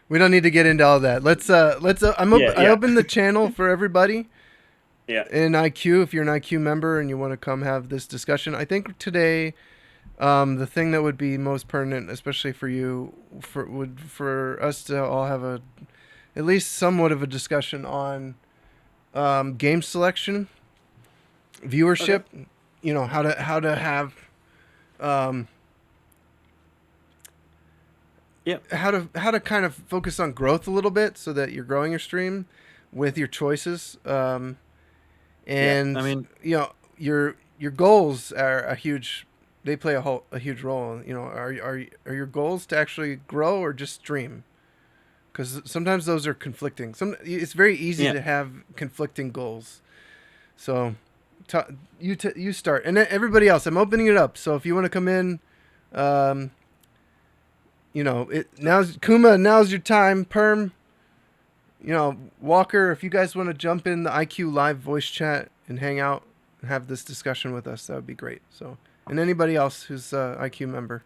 We don't need to get into all that. Yeah, I yeah, open the channel for everybody yeah. in IQ. If you're an IQ member and you want to come have this discussion, I think today the thing that would be most pertinent, especially for you, for us to all have a at least somewhat of a discussion on game selection, Okay. viewership. You know how to have um, Yeah, how to kind of focus on growth a little bit so that you're growing your stream with your choices. yeah. I And mean, your goals are a huge. They play a huge role. Are your goals to actually grow or just stream? Because sometimes those are conflicting. It's very easy yeah. to have conflicting goals. So, t- you start, and then everybody else. I'm opening it up. So if you want to come in, um, So, now's Kuma. Now's your time. Perm. Walker. If you guys want to jump in the IQ live voice chat and hang out and have this discussion with us, that would be great. So, and anybody else who's IQ member.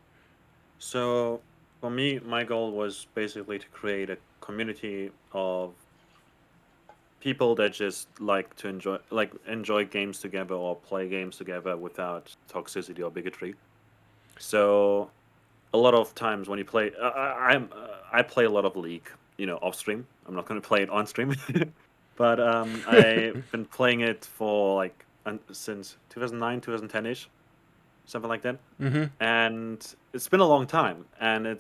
so for me, my goal was basically to create a community of people that just like to enjoy games together or play games together without toxicity or bigotry. So a lot of times when you play, I play a lot of League, off stream. I'm not going to play it on stream, but I've been playing it for since 2009, 2010 ish, something like that. Mm-hmm. And it's been a long time, and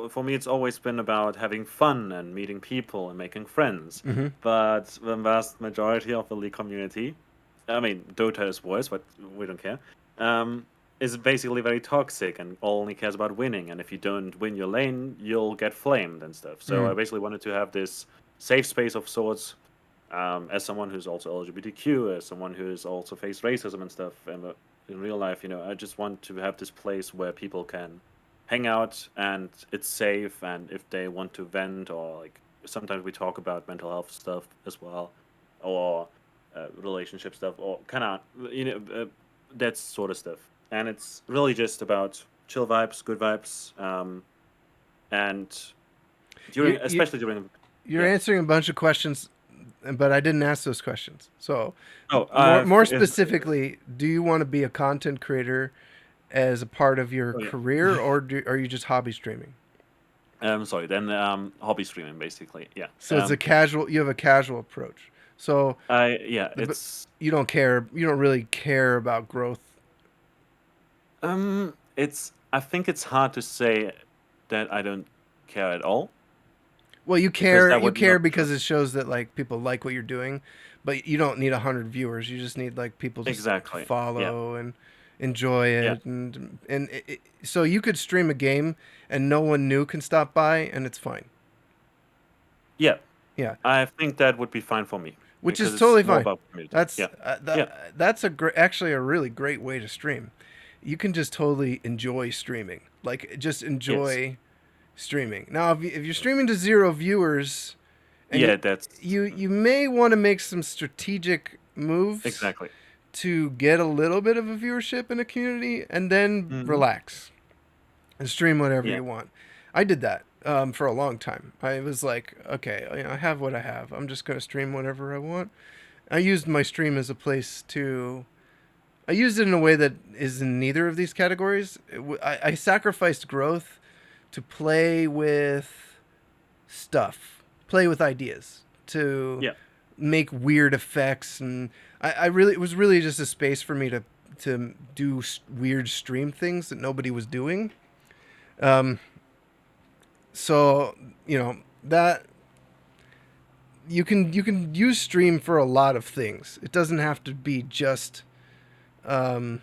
for me it's always been about having fun and meeting people and making friends. Mm-hmm. But the vast majority of the League community, I mean, Dota is worse, but we don't care, um, is basically very toxic and only cares about winning, and if you don't win your lane you'll get flamed and stuff. So I Mm. basically wanted to have this safe space of sorts, as someone who's also LGBTQ, as someone who's also faced racism and stuff, and in real life, I just want to have this place where people can hang out and it's safe. And if they want to vent, or sometimes we talk about mental health stuff as well, or relationship stuff, or kind of that sort of stuff. And it's really just about chill vibes, good vibes, and You, you especially during, you're yeah. answering a bunch of questions, but I didn't ask those questions. So, Oh, more specifically, do you want to be a content creator as a part of your oh yeah. career, or are you just hobby streaming? Sorry. Then hobby streaming basically. Yeah. So it's a casual. You have a casual approach. So Yeah. but you don't care. You don't really care about growth. I think it's hard to say that I don't care at all, Well, you because care. that You would care not be true. because it shows that like people like what you're doing, but you don't need 100 viewers. You just need like people just to Exactly. Yeah. follow and enjoy Yeah. it, so you could stream a game and no one new can stop by and it's fine. Yeah. Yeah, I think that would be fine for me which because is it's totally more fine. about community. That's Yeah. Yeah. actually a really great way to stream. You can just totally enjoy streaming, like just Yes. enjoy streaming. Now, if you're streaming to 0 viewers, and Yeah. That's you may want to make some strategic moves exactly. to get a little bit of a viewership in a community, and then Hmm. relax and stream whatever Yeah. you want. I did that for a long time. I was like, okay, I have what I have. I'm just gonna stream whatever I want. I used my stream as a place to. I used it in a way that is in neither of these categories. I sacrificed growth to play with stuff, play with ideas, to Yeah. make weird effects, and I really it was really just a space for me to do weird stream things that nobody was doing. Um, so that you can use stream for a lot of things. It doesn't have to be just um,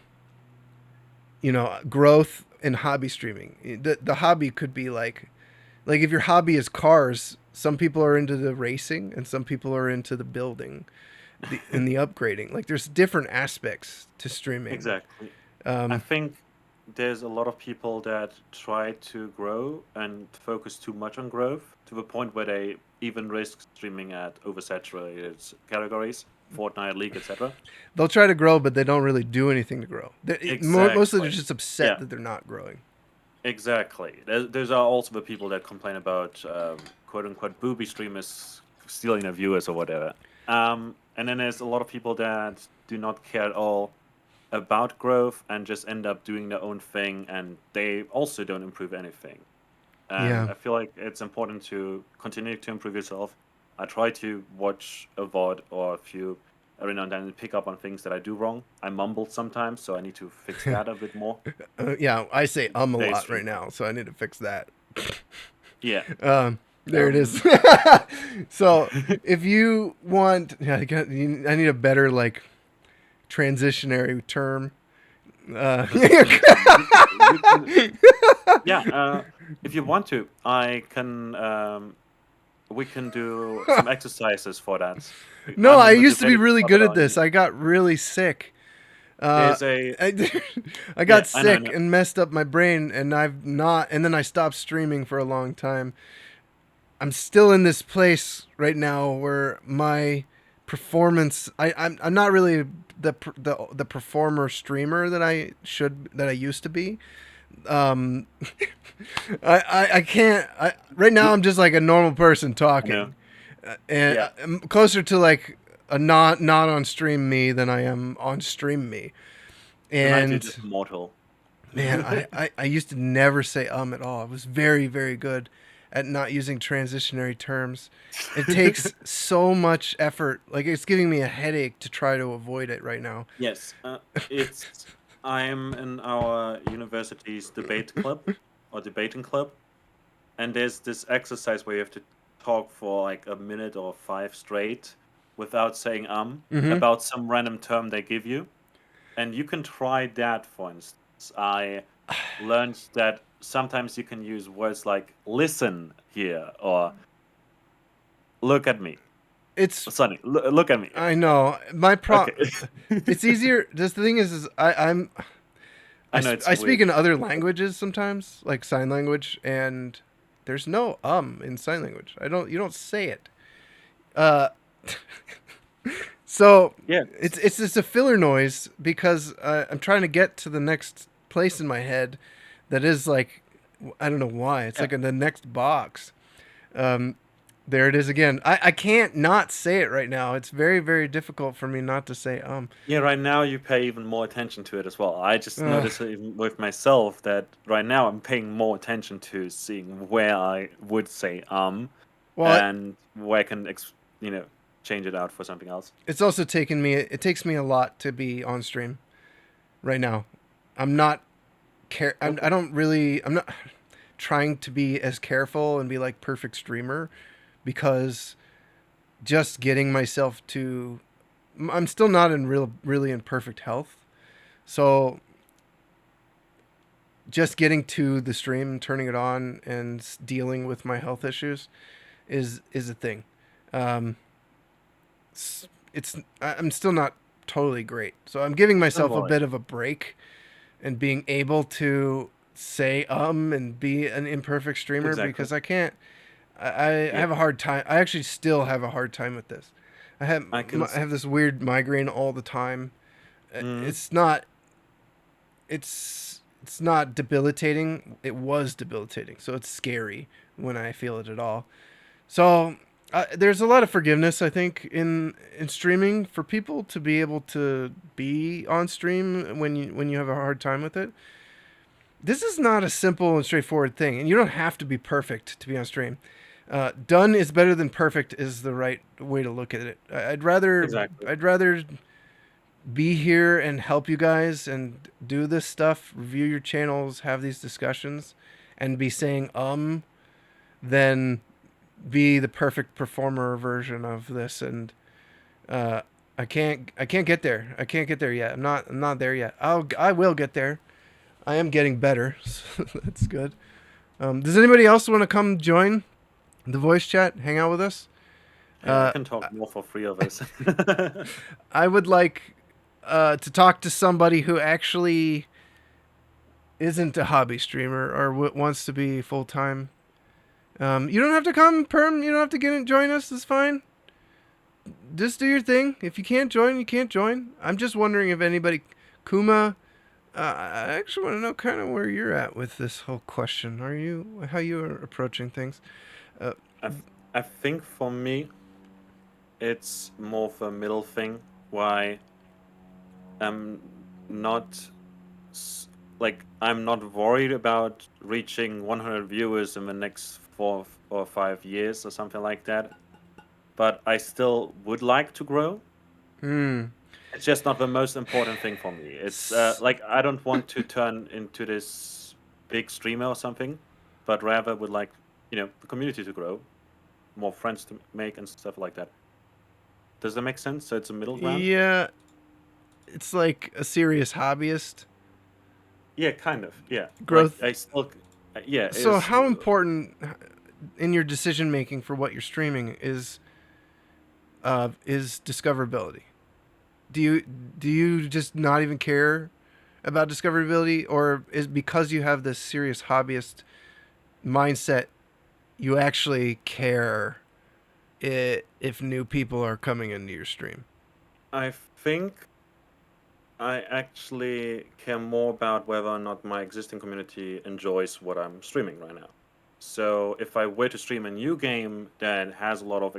growth and hobby streaming. The hobby could be like if your hobby is cars, some people are into the racing and some people are into the building, the upgrading. Like there's different aspects to streaming. Exactly. I Um, think there's a lot of people that try to grow and focus too much on growth to the point where they even risk streaming at oversaturated categories, Fortnite, League, etc. they'll try to grow, but they don't really do anything to grow. Mostly they're Exactly. just upset Yeah, that they're not growing. exactly. There's are also the people that complain about quote unquote booby streamers stealing their viewers or whatever. And then there's a lot of people that do not care at all about growth and just end up doing their own thing, and they also don't improve anything. And Yeah. I feel like it's important to continue to improve yourself. I try to watch a VOD or a few every now and then and pick up on things that I do wrong. I mumble sometimes, so I need to fix that a bit more. Yeah, I say a Day lot right stream. now, so I need to fix that. Yeah. There it is. So if you want, yeah, I need a better like transitionary term. Yeah, if you want to, I can. We can do some exercises for that. No, I'm I in the used to be debate really club good at at our this. uni. I got really sick. There's a I, I yeah, got I know, I sick know. and messed up my brain, and I've not. And then I stopped streaming for a long time. I'm still in this place right now where my performance. I'm not really the performer streamer that I used to be. Um, I can't. Right now I'm just like a normal person I know. talking, and Yeah, I'm closer to like a not on stream me than I am on stream me. tonight you're And just mortal. man, I used to never say at all. I was very, very good at not using transitionary terms. It takes so much effort. Like it's giving me a headache to try to avoid it right now. Yes, it's. I'm in our university's debate club or debating club, and there's this exercise where you have to talk for like a minute or five straight without saying Mm-hmm. about some random term they give you. And you can try that, for instance. I learned that sometimes you can use words like listen here or look at me. It's Sonny, look at me. I know my Okay. It's easier. Just the thing is I know it's I speak weird. in other languages sometimes, like sign language, and there's no in sign language. You don't say it. Uh, so Yeah. it's just a filler noise because I'm trying to get to the next place in my head that is like I don't know why it's Yeah. like in the next box. Um, there it is again. I can't not say it right now. It's very very difficult for me not to say Yeah, right now you pay even more attention to it as well. I just Ugh. noticed it even with myself that right now I'm paying more attention to seeing where I would say Well, and where I can change it out for something else. it's also taken me. It takes me a lot to be on stream right now. I'm not care. Okay. I don't really. I'm not trying to be as careful and be like perfect streamer because just getting myself to. I'm still not in really in perfect health, so just getting to the stream, turning it on, and dealing with my health issues is a thing. Um, it's I'm still not totally great, so I'm giving Don't myself a worry. bit of a break and being able to say and be an imperfect streamer Exactly. because I can't. I Yeah, have a hard time. I actually still have a hard time with this. I can. I have this weird migraine all the time. Mm, It's not it's not debilitating. It was debilitating, so it's scary when I feel it at all. So there's a lot of forgiveness, I think, in streaming for people to be able to be on stream when you have a hard time with it. This is not a simple and straightforward thing, and you don't have to be perfect to be on stream. Done is better than perfect is the right way to look at it. exactly. I'd rather be here and help you guys and do this stuff, review your channels, have these discussions, and be saying than be the perfect performer version of this. And uh, I can't get there. I can't get there yet. I'm not there yet. I will get there. I am getting better. So that's good. Does anybody else want to come join the voice chat? Hang out with us. Yeah, I Uh, can talk more for three of us. I would like to talk to somebody who actually isn't a hobby streamer or wants to be full time. You don't have to come, Perm. You don't have to join us. It's fine. Just do your thing. If you can't join, you can't join. I'm just wondering if anybody, Kuma. I actually want to know kind of where you're at with this whole question. How you are approaching things? I, I think for me, it's more of a middle thing. Why I'm not like I'm not worried about reaching 100 viewers in the next 4 or 5 years or something like that. But I still would like to grow. Hmm. It's just not the most important thing for me. It's S- like I don't want to turn into this big streamer or something, but rather would like the community to grow, more friends to make and stuff like that. Does that make sense? So it's a middle ground. yeah, it's like a serious hobbyist Yeah, kind of. Yeah, like growth. I still, yeah, So, is how important in your decision making for what you're streaming is discoverability? Do you just not even care about discoverability, or is because you have this serious hobbyist mindset, you actually care if new people are coming into your stream? I think I actually care more about whether or not my existing community enjoys what I'm streaming right now. So if I were to stream a new game that has a lot of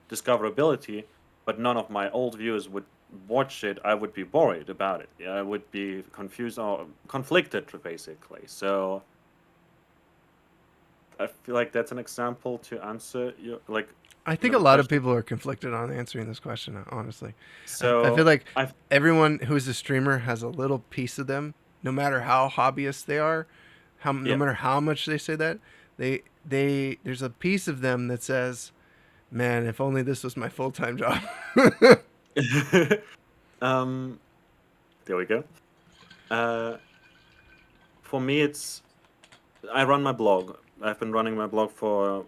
discoverability, but none of my old viewers would watch it, I would be worried about it. Yeah, I would be confused or conflicted, basically. So I feel like that's an example to answer your like I think a the lot of question. people are conflicted on answering this question. Honestly, I feel So like I everyone who's a streamer has a little piece of them, no matter how hobbyist they are, no yeah. matter how much they say that they there's a piece of them that says, "Man, if only this was my full time job." um, there we go. Uh, for me, it's I run my blog. I've been running my blog for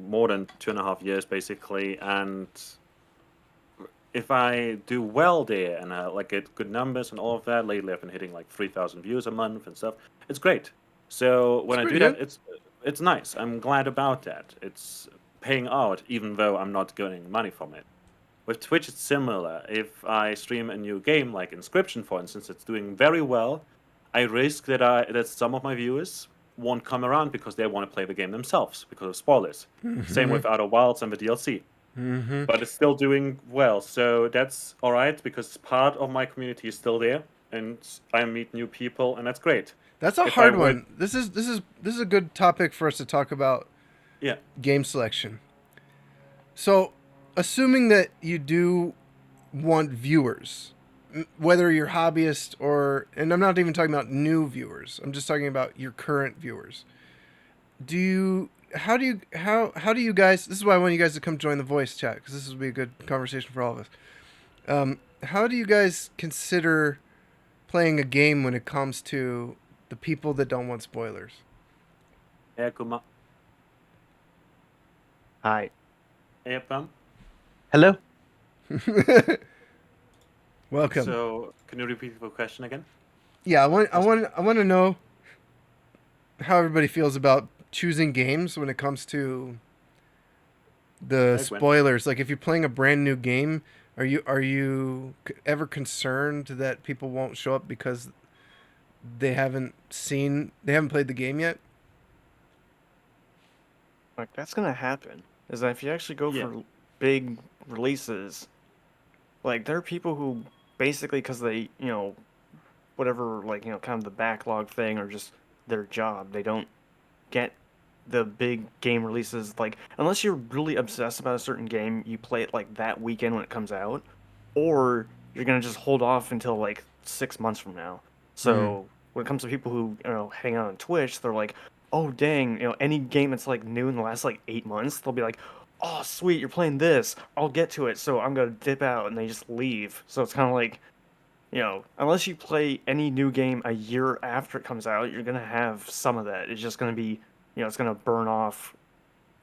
more than 2.5 years, basically, and if I do well there and I like get good numbers and all of that, lately I've been hitting like 3,000 views a month and stuff. It's great. So It's when I pretty do good. that, it's nice. I'm glad about that. It's paying out, even though I'm not getting money from it. With Twitch, it's similar. If I stream a new game, like Inscription, for instance, it's doing very well. I risk that some of my viewers won't come around because they want to play the game themselves because of spoilers. Same Mm-hmm. with Outer Wilds and the DLC, Mm-hmm. but it's still doing well. So that's all right because part of my community is still there, and I meet new people, and that's great. That's a If I hard would, one. This is a good topic for us to talk about yeah, game selection. So, assuming that you do want viewers, whether you're hobbyist or, and I'm not even talking about new viewers. I'm just talking about your current viewers. Do you? How do you guys? This is why I want you guys to come join the voice chat because this will be a good conversation for all of us. How do you guys consider playing a game when it comes to the people that don't want spoilers? yeah, Kuma, Hi. yeah, Pam. Hello? Welcome. So can you repeat the question again? Yeah, Was I want to know how everybody feels about choosing games when it comes to the Hey, Gwen. spoilers. Like if you're playing a brand new game, are you ever concerned that people won't show up because they haven't played the game yet? Like, that's gonna happen. Is that if you actually go Yeah. for big releases, like, there are people who basically, because they, whatever, like, kind of the backlog thing or just their job, they don't get the big game releases. Like, unless you're really obsessed about a certain game, you play it, like, that weekend when it comes out, or you're gonna just hold off until, like, 6 months from now. Hmm. So, when it comes to people who, hang out on Twitch, they're like, oh dang, any game that's like new in the last like 8 months, they'll be like, oh sweet, you're playing this, I'll get to it, so I'm gonna dip out, and they just leave. So it's kind of like, unless you play any new game a year after it comes out, you're gonna have some of that. It's just gonna be, it's gonna burn off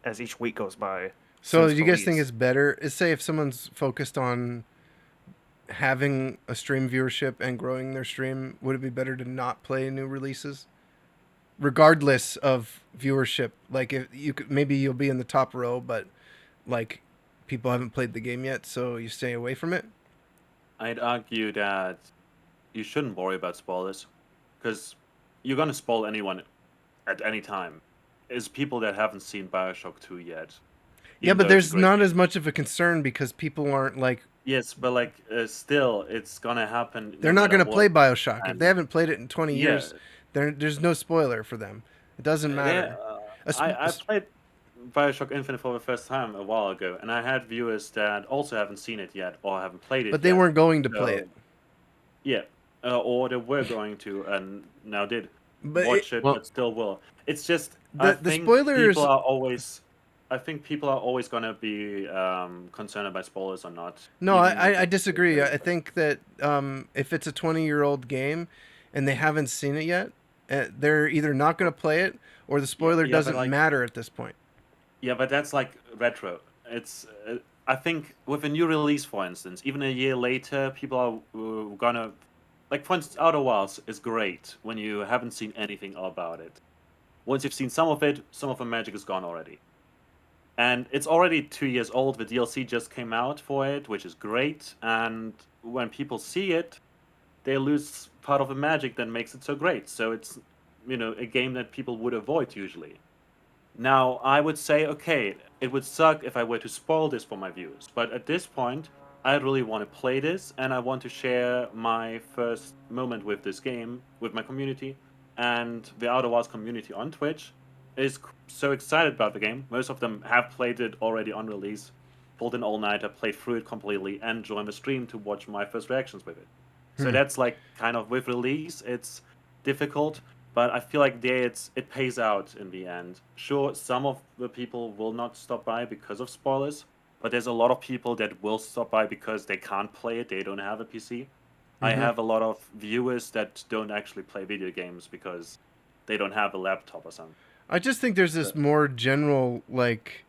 as each week goes by So do since you guys think release. it's better? Say if someone's focused on having a stream viewership and growing their stream, would it be better to not play new releases, regardless of viewership? Like if you could, maybe you'll be in the top row, but like people haven't played the game yet, so you stay away from it. I'd argue that you shouldn't worry about spoilers because you're gonna spoil anyone at any time. is people that haven't seen Bioshock 2 yet. Yeah, Even but though it's a there's great not game. as much of a concern because people aren't like Yes, but like still, it's gonna happen they're no not matter going to play what. BioShock if they And haven't played it in 20 yeah, years. There's no spoiler for them. It doesn't there. matter. A sp- I played Bioshock Infinite for the first time a while ago, and I had viewers that also haven't seen it yet or haven't played it but they yet. weren't going to play it. So yeah, or they were going to and now did But watch it, Well, but still will. It's just the spoilers. I think people are always gonna be concerned about spoilers or not, No, even I if disagree. they're I think that if it's a 20-year-old game and they haven't seen it yet, they're either not going to play it or the yeah, spoiler yeah, but doesn't like matter at this point. yeah, but that's like retro. It's I think with a new release, for instance, even a year later, people are gonna like, for instance, Outer Wilds is great when you haven't seen anything about it. Once you've seen some of it, some of the magic is gone already. And it's already 2 years old. The DLC just came out for it, which is great. And when people see it, they lose part of the magic that makes it so great. So it's, a game that people would avoid usually. Now, I would say, okay, it would suck if I were to spoil this for my viewers. But at this point, I really want to play this and I want to share my first moment with this game with my community. And the Outer Wilds community on Twitch is so excited about the game. Most of them have played it already on release, pulled an all-nighter, played through it completely, and joined the stream to watch my first reactions with it. So Hmm. that's like kind of with release, it's difficult, but I feel like there it pays out in the end. Sure, some of the people will not stop by because of spoilers, but there's a lot of people that will stop by because they can't play it, they don't have a PC. I Hmm. have a lot of viewers that don't actually play video games because they don't have a laptop or something. I just think there's So, this more general like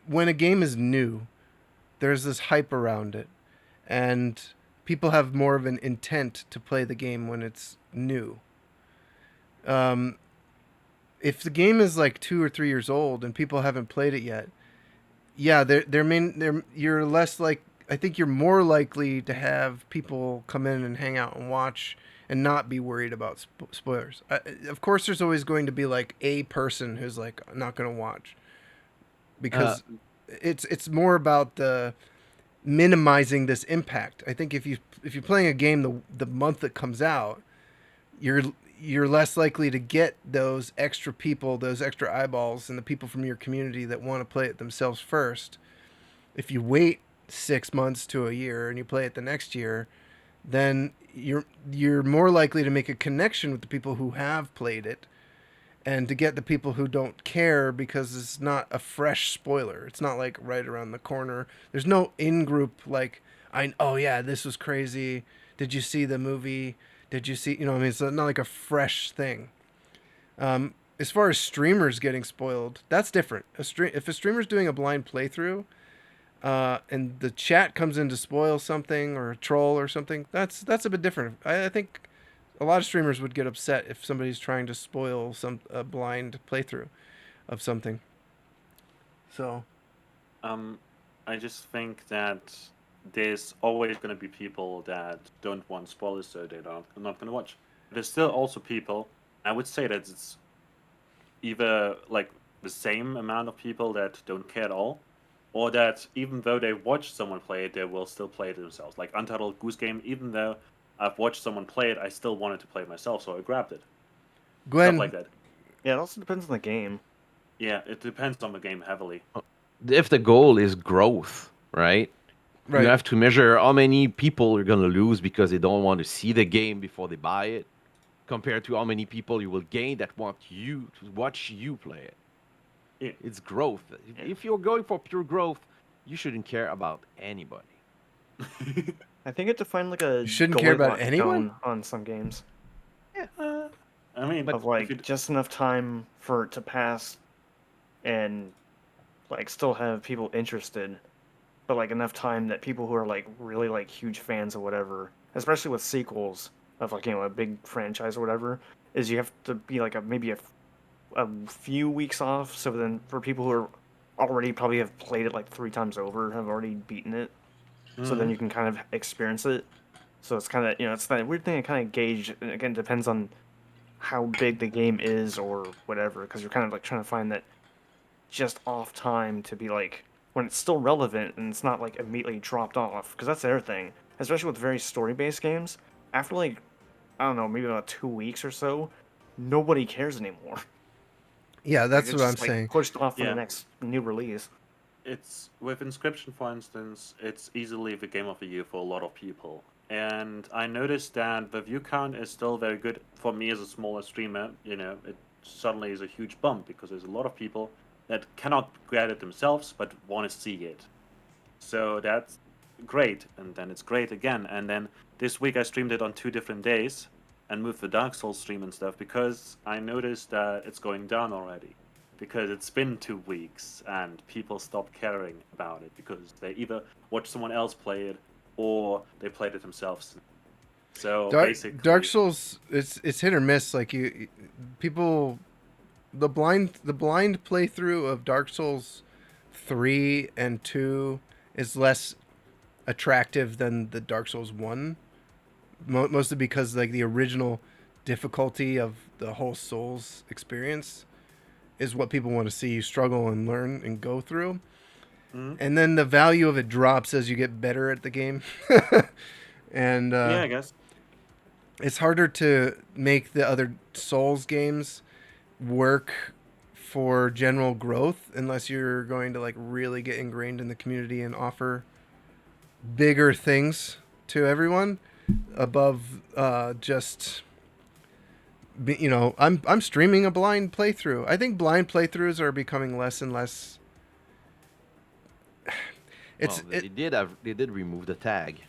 when a game is new, there's this hype around it, and people have more of an intent to play the game when it's new. Um, if the game is like 2 or 3 years old and people haven't played it yet, yeah, you're less like I think you're more likely to have people come in and hang out and watch and not be worried about spoilers. Of course, there's always going to be like a person who's like not going to watch uh, because it's more about the minimizing this impact. I think if you're playing a game the month that comes out, you're you're less likely to get those extra people, those extra eyeballs, and the people from your community that want to play it themselves first. If you wait 6 months to a year and you play it the next year, then you're more likely to make a connection with the people who have played it and to get the people who don't care because it's not a fresh spoiler. It's not like right around the corner. There's no in-group like oh yeah, this was crazy. Did you see the movie? Did you see, I mean, it's not like a fresh thing. As far as streamers getting spoiled, that's different. If a streamer's doing a blind playthrough, and the chat comes in to spoil something or a troll or something, that's a bit different. I think a lot of streamers would get upset if somebody's trying to spoil a blind playthrough of something. So um, I just think that there's always going to be people that don't want spoilers, so they're not going to watch. There's still also people. I would say that it's either like the same amount of people that don't care at all, or that even though they watch someone play it, they will still play it themselves. Like Untitled Goose Game, even though I've watched someone play it, I still wanted to play it myself, so I grabbed it. Stuff like Glenn, that. Yeah, it also depends on the game. Yeah, it depends on the game heavily. if the goal is growth, right? You right? have to measure how many people you're gonna lose because they don't want to see the game before they buy it, compared to how many people you will gain that want you to watch you play it. Yeah. It's growth. If you're going for pure growth, you shouldn't care about anybody. I think it defined like a You shouldn't care about Goldilocks anyone? zone on some games I mean, of if like you just enough time for it to pass and like still have people interested, but like enough time that people who are like really like huge fans or whatever, especially with sequels of like a big franchise or whatever, is you have to be like maybe a few weeks off. So then for people who are already probably have played it like 3 times over, have already beaten it, so then Mhm. you can kind of experience it. So it's kind of it's that weird thing. I kind of gauge. And again, depends on how big the game is or whatever, because you're kind of like trying to find that just off time to be like when it's still relevant and it's not like immediately dropped off. Because that's the other thing, especially with very story-based games. After like I don't know, maybe about 2 weeks or so, nobody cares anymore. Yeah, Like that's it's what I'm just like saying. pushed off for the Yeah. next new release. It's with Inscription, for instance, it's easily the game of the year for a lot of people. And I noticed that the view count is still very good for me as a smaller streamer. It suddenly is a huge bump because there's a lot of people that cannot get it themselves but want to see it. So that's great, and then it's great again. And then this week I streamed it on 2 different days and moved the Dark Souls stream and stuff because I noticed that it's going down already. Because it's been 2 weeks and people stopped caring about it because they either watched someone else play it or they played it themselves. So basically, Dark Souls, it's hit or miss. Like people, the blind playthrough of Dark Souls 3 and 2 is less attractive than the Dark Souls 1, mostly because like the original difficulty of the whole Souls experience is what people want to see you struggle and learn and go through. mhm. And then the value of it drops as you get better at the game. And Yeah, I guess. it's harder to make the other Souls games work for general growth unless you're going to like really get ingrained in the community and offer bigger things to everyone above just I'm streaming a blind playthrough. I think blind playthroughs are becoming less and less. Well, they did remove the tag.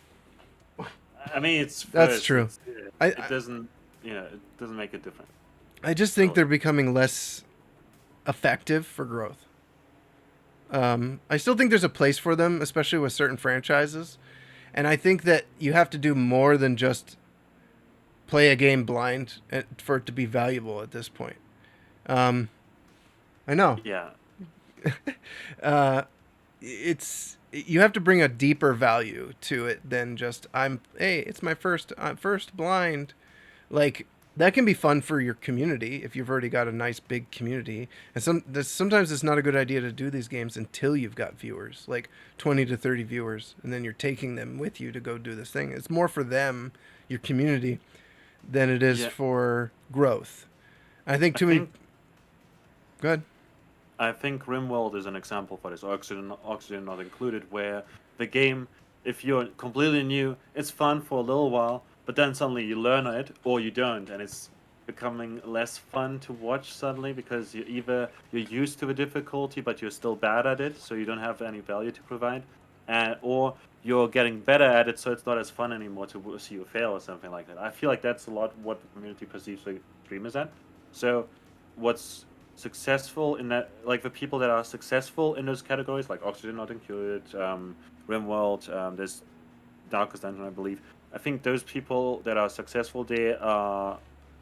I mean, it's That's first. true. It doesn't. It doesn't make a difference. I just think So they're becoming less effective for growth. I still think there's a place for them, especially with certain franchises, and I think that you have to do more than just play a game blind for it to be valuable at this point. I know. yeah, It's you have to bring a deeper value to it than just it's my first blind. Like that can be fun for your community if you've already got a nice big community. And sometimes it's not a good idea to do these games until you've got viewers, like 20 to 30 viewers, and then you're taking them with you to go do this thing. It's more for them, your community, than it is yeah. for growth. I think I too many. think Go ahead. I think RimWorld is an example for this. Oxygen not included, where the game, if you're completely new, it's fun for a little while, but then suddenly you learn it or you don't, and it's becoming less fun to watch suddenly because you're used to the difficulty, but you're still bad at it, so you don't have any value to provide, or you're getting better at it, so it's not as fun anymore to see you fail or something like that. I feel like that's a lot what the community perceives the streamers at. So, what's successful in that, like the people that are successful in those categories, like Oxygen not included, RimWorld, there's Darkest Dungeon, I believe. I think those people that are successful there are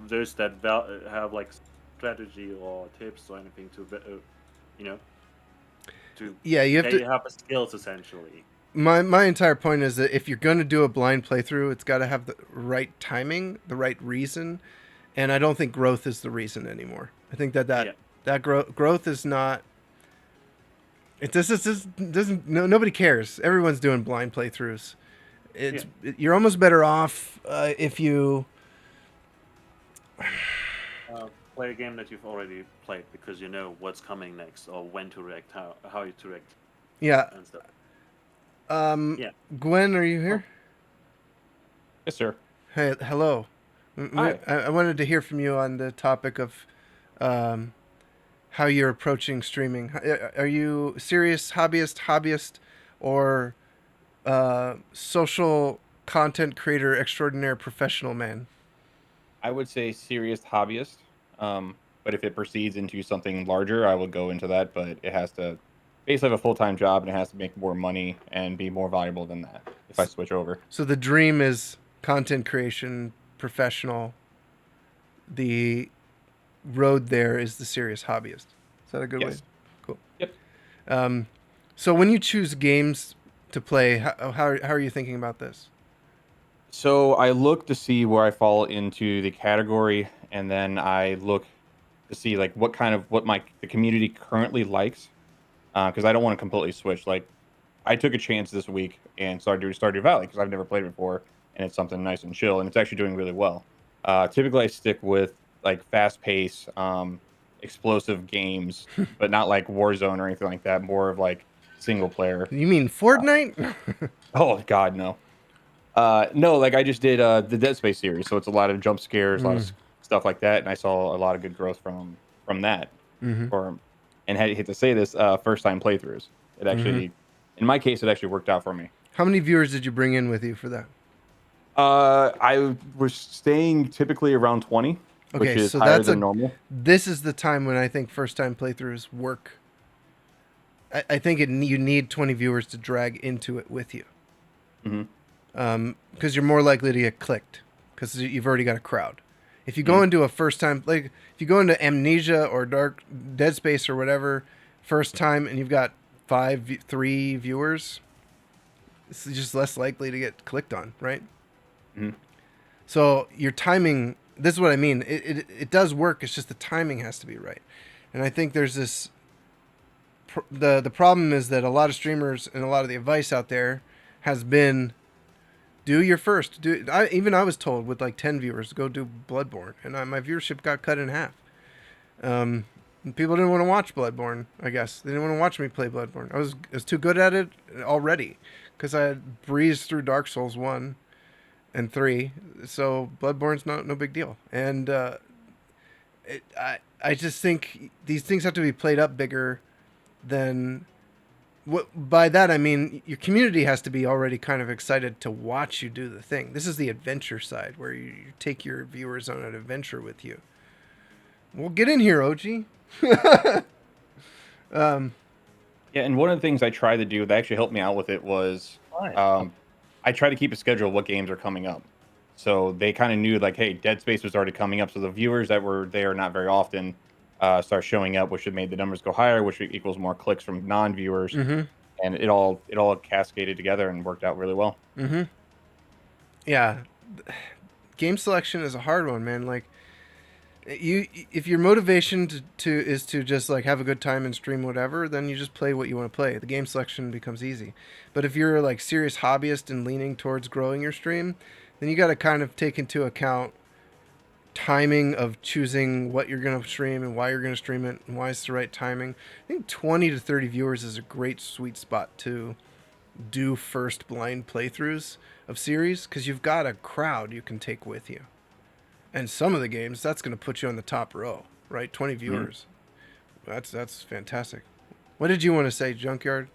those that have like strategy or tips or anything you know, to Yeah, you have they to. have the skills essentially. My entire point is that if you're going to do a blind playthrough, it's got to have the right timing, the right reason, and I don't think growth is the reason anymore. I think that growth is not. It doesn't nobody cares. Everyone's doing blind playthroughs. You're almost better off if you. Play a game that you've already played because you know what's coming next or when to react, how you to react Yeah. and stuff. Yeah. Gwen, are you here? Yes, sir. Hey, hello. Hi. I wanted to hear from you on the topic of how you're approaching streaming. Are you serious hobbyist, or social content creator extraordinaire professional man? I would say serious hobbyist. But if it proceeds into something larger, I will go into that. But it has to basically have a full-time job and it has to make more money and be more valuable than that if I switch over. So the dream is content creation professional. The road there is the serious hobbyist. Is that a good way? Yes. Cool. Yep. So when you choose games to play, how are you thinking about this? So I look to see where I fall into the category, and then I look to see like what the community currently likes, because I don't want to completely switch. Like I took a chance this week and started doing Stardew Valley because I've never played it before, and it's something nice and chill, and it's actually doing really well. Typically, I stick with like fast pace, explosive games, but not like Warzone or anything like that. More of like single player. You mean Fortnite? Oh God, no. No, like I just did the Dead Space series, so it's a lot of jump scares, a lot of stuff like that, and I saw a lot of good growth from that. Mm-hmm. For and I hate to say this, first time playthroughs. It actually, in my case, it actually worked out for me. How many viewers did you bring in with you for that? I was staying typically around 20, which Okay, is so higher than normal. this is the time when I think first time playthroughs work. I think you need 20 viewers to drag into it with you. Because you're more likely to get clicked because you've already got a crowd. If you go into a first time, like if you go into Amnesia or Dead Space or whatever, first time and you've got 3 viewers, it's just less likely to get clicked on, right? So your timing, this is what I mean. It does work. It's just the timing has to be right. And I think there's this, the problem is that a lot of streamers and a lot of the advice out there has been, do your first. I was told with like 10 viewers, go do Bloodborne, and my viewership got cut in half. People didn't want to watch Bloodborne. I guess they didn't want to watch me play Bloodborne. I was too good at it already, because I had breezed through Dark Souls 1 and 3, so Bloodborne's no big deal. And I just think these things have to be played up bigger than. By that I mean your community has to be already kind of excited to watch you do the thing. This is the adventure side where you take your viewers on an adventure with you. Well, get in here, OG. Yeah, and one of the things I tried to do that actually helped me out with it was I try to keep a schedule of what games are coming up. So they kind of knew like, hey, Dead Space was already coming up, so the viewers that were there not very often start showing up, which had made the numbers go higher, which equals more clicks from non-viewers, and it all cascaded together and worked out really well. Yeah, game selection is a hard one, man. Like if your motivation is to just like have a good time and stream whatever, then you just play what you want to play. The game selection becomes easy. But if you're like serious hobbyist and leaning towards growing your stream, then you got to kind of take into account timing of choosing what you're going to stream and why you're going to stream it and why it's the right timing. I think 20 to 30 viewers is a great sweet spot to do first blind playthroughs of series, because you've got a crowd you can take with you. And some of the games, that's going to put you on the top row, right? 20 viewers. That's fantastic. What did you want to say, Junkyard?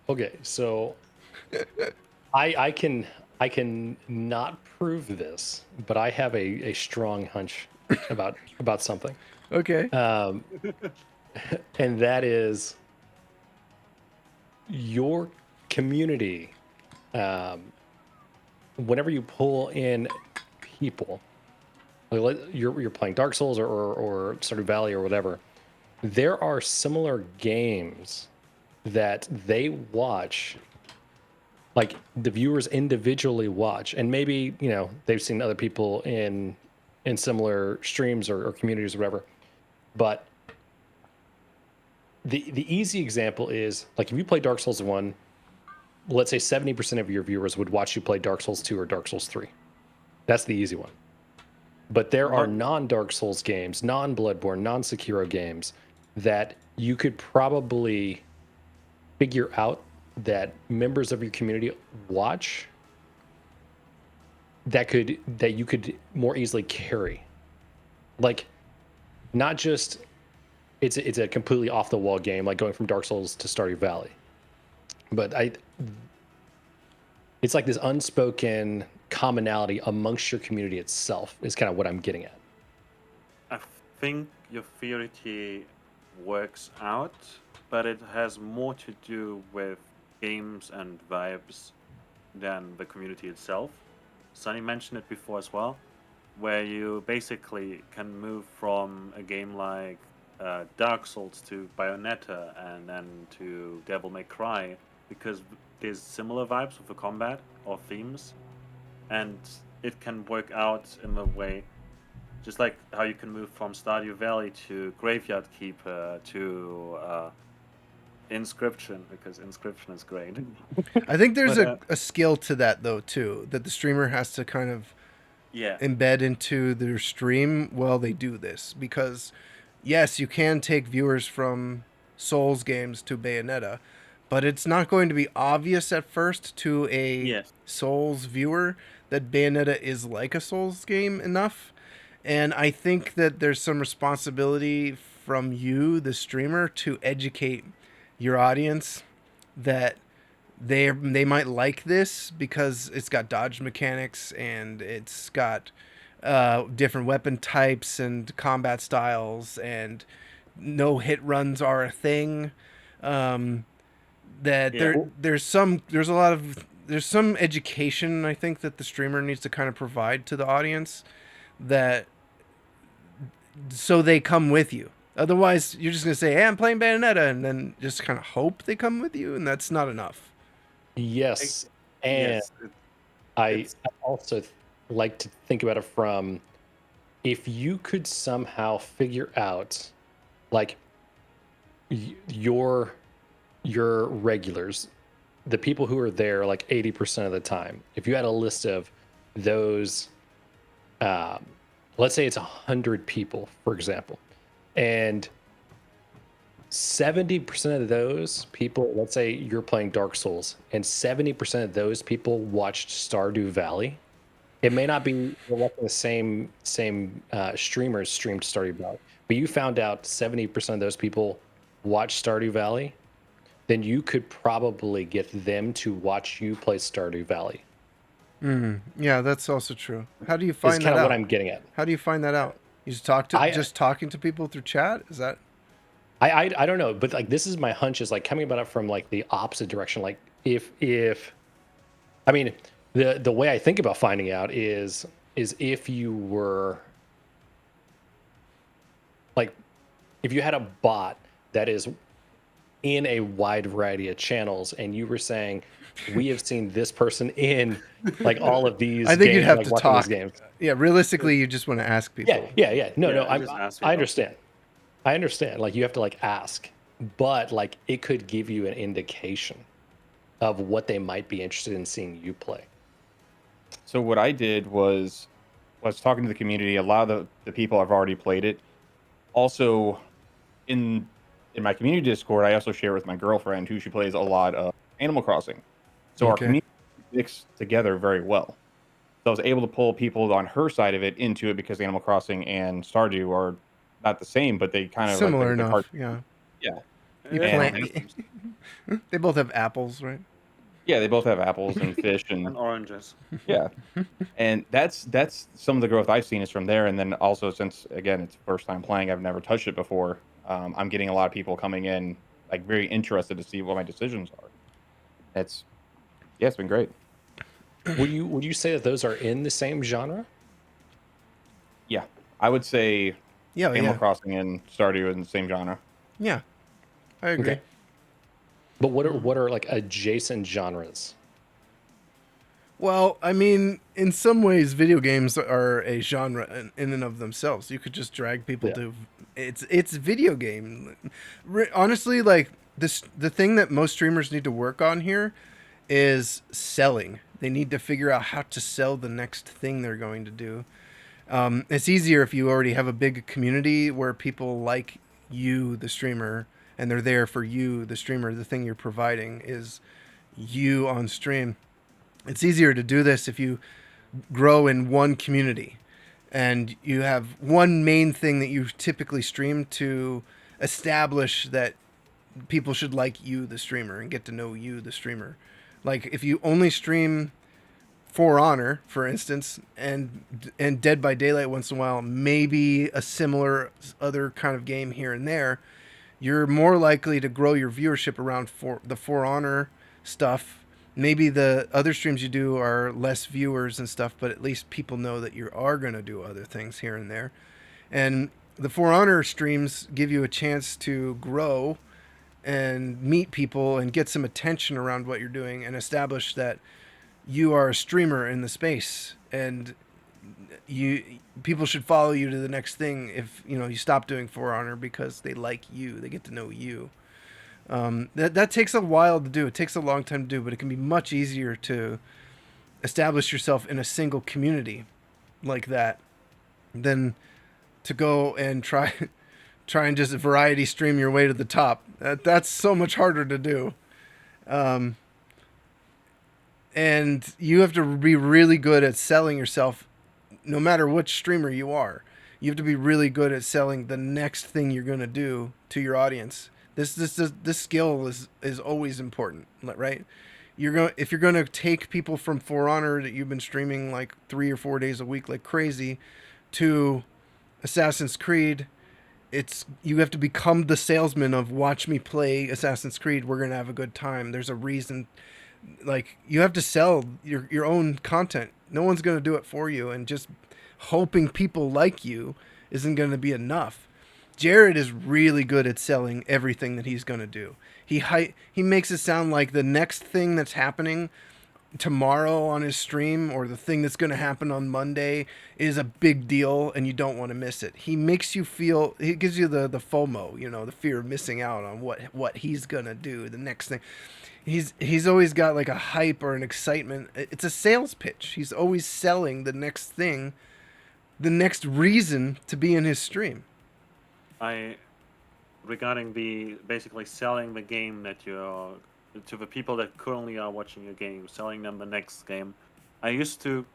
Okay, so I can not prove this, but I have a strong hunch about something. Okay. And that is your community. Whenever you pull in people, like you're playing Dark Souls or Stardew Valley or whatever, there are similar games that they watch, like the viewers individually watch, and maybe they've seen other people in similar streams or communities or whatever. But the easy example is like if you play Dark Souls 1, let's say 70% of your viewers would watch you play Dark Souls 2 or Dark Souls 3. That's the easy one. But there are non-Dark Souls games, non-Bloodborne, non-Sekiro games that you could probably figure out that members of your community watch that you could more easily carry. Like, not just it's a completely off the wall game like going from Dark Souls to Stardew Valley, but it's like this unspoken commonality amongst your community itself is kind of what I'm getting at. I think your theory works out, but it has more to do with games and vibes than the community itself. Sunny mentioned it before as well, where you basically can move from a game like Dark Souls to Bayonetta and then to Devil May Cry because there's similar vibes with the combat or themes. and it can work out in a way, just like how you can move from Stardew Valley to Graveyard Keeper to Inscription, because Inscription is great. I think there's But a skill to that though too, that the streamer has to kind of yeah, embed into their stream while they do this, because yes, you can take viewers from Souls games to Bayonetta, but it's not going to be obvious at first to a yes, Souls viewer that Bayonetta is like a Souls game enough. And I think that there's some responsibility from you, the streamer, to educate your audience that they might like this because it's got dodge mechanics and it's got different weapon types and combat styles, and no hit runs are a thing. Um, that yeah. there's some education I think that the streamer needs to kind of provide to the audience, that so they come with you. Otherwise, you're just gonna say, "Hey, I'm playing Bayonetta," and then just kind of hope they come with you, and that's not enough. Yes, and Yes, I it's also like to think about it from, if you could somehow figure out, like, your regulars, the people who are there like 80% of the time, if you had a list of those, um, let's say it's 100 people, for example, and 70% of those people, let's say you're playing Dark Souls, and 70% of those people watched Stardew Valley. It may not be you're watching the same streamers streamed Stardew Valley, but you found out 70% of those people watch Stardew Valley, then you could probably get them to watch you play Stardew Valley. Yeah, that's also true. How do you Is find kind that of what out? I'm getting at. How do you find that out? You just talking to people through chat? Is that I don't know, but like this is my hunch, is like coming about it from like the opposite direction. Like if I mean, the way I think about finding out is if you were like, if you had a bot that is in a wide variety of channels, and you were saying, we have seen this person in like all of these I think games, you'd have like to watching talk. these games. Yeah, realistically, you just want to ask people. Yeah. No, Yeah, I just ask I people. understand. I understand. Like you have to like ask, but like it could give you an indication of what they might be interested in seeing you play. So what I did was talking to the community. A lot of the people have already played it. Also, in my community Discord, I also share with my girlfriend, who she plays a lot of Animal Crossing. So our Okay. community mixed together very well. So I was able to pull people on her side of it into it, because Animal Crossing and Stardew are not the same, but they kind of like Similar the enough. Yeah. yeah. You Yeah, plant. They both have apples, right? Yeah, they both have apples and fish and and oranges. yeah. And that's some of the growth I've seen is from there. And then also, since again it's first time playing, I've never touched it before. I'm getting a lot of people coming in like very interested to see what my decisions are. It's it's been great. Would you say that those are in the same genre? Yeah, I would say Yeah, Animal yeah. Crossing and Stardew in the same genre. Yeah. I agree. Okay. But what are like adjacent genres? Well, I mean, in some ways, video games are a genre in and of themselves. You could just drag people Yeah. to it's video game. Honestly, like the thing that most streamers need to work on here is selling. They need to figure out how to sell the next thing they're going to do. It's easier if you already have a big community where people like you, the streamer, and they're there for you, the streamer. The thing you're providing is you on stream. It's easier to do this if you grow in one community and you have one main thing that you typically stream to establish that people should like you, the streamer, and get to know you, the streamer. Like if you only stream For Honor, for instance, and Dead by Daylight once in a while, maybe a similar other kind of game here and there, you're more likely to grow your viewership around the For Honor stuff. Maybe the other streams you do are less viewers and stuff, but at least people know that you are going to do other things here and there. And the For Honor streams give you a chance to grow and meet people and get some attention around what you're doing and establish that you are a streamer in the space, and you people should follow you to the next thing if you stop doing For Honor because they like you, they get to know you. That takes a while to do. It takes a long time to do, but it can be much easier to establish yourself in a single community like that than to go and try and just variety stream your way to the top. That's so much harder to do. Um, and you have to be really good at selling yourself no matter which streamer you are. You have to be really good at selling the next thing you're going to do to your audience. This skill is always important, right? If you're going to take people from For Honor that you've been streaming like 3 or 4 days a week like crazy to Assassin's Creed, you have to become the salesman of watch me play Assassin's Creed. We're going to have a good time. There's a reason. Like, you have to sell your own content. No one's going to do it for you, and just hoping people like you isn't going to be enough. Jared is really good at selling everything that he's going to do. He makes it sound like the next thing that's happening tomorrow on his stream, or the thing that's going to happen on Monday, is a big deal and you don't want to miss it. He makes you feel, he gives you the FOMO, the fear of missing out on what he's going to do, the next thing. He's always got like a hype or an excitement. It's a sales pitch. He's always selling the next thing, the next reason to be in his stream. Regarding the basically selling the game that you're to the people that currently are watching your game, selling them the next game. I used to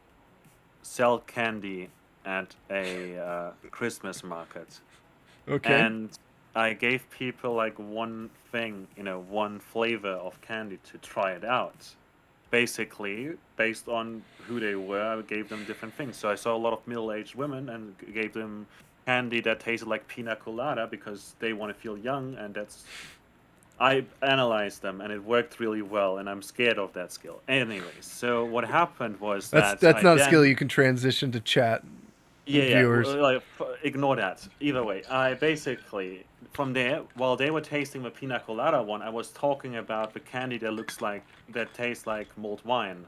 sell candy at a Christmas market. Okay. And I gave people like one thing, one flavor of candy to try it out. Basically, based on who they were, I gave them different things. So I saw a lot of middle-aged women and gave them candy that tasted like pina colada because they want to feel young, and I analyzed them and it worked really well, and I'm scared of that skill. Anyways, so what happened was that's not a skill you can transition to chat. Viewers. Ignore that. Either way, I basically, from there, while they were tasting the pina colada one, I was talking about the candy that tastes like mulled wine.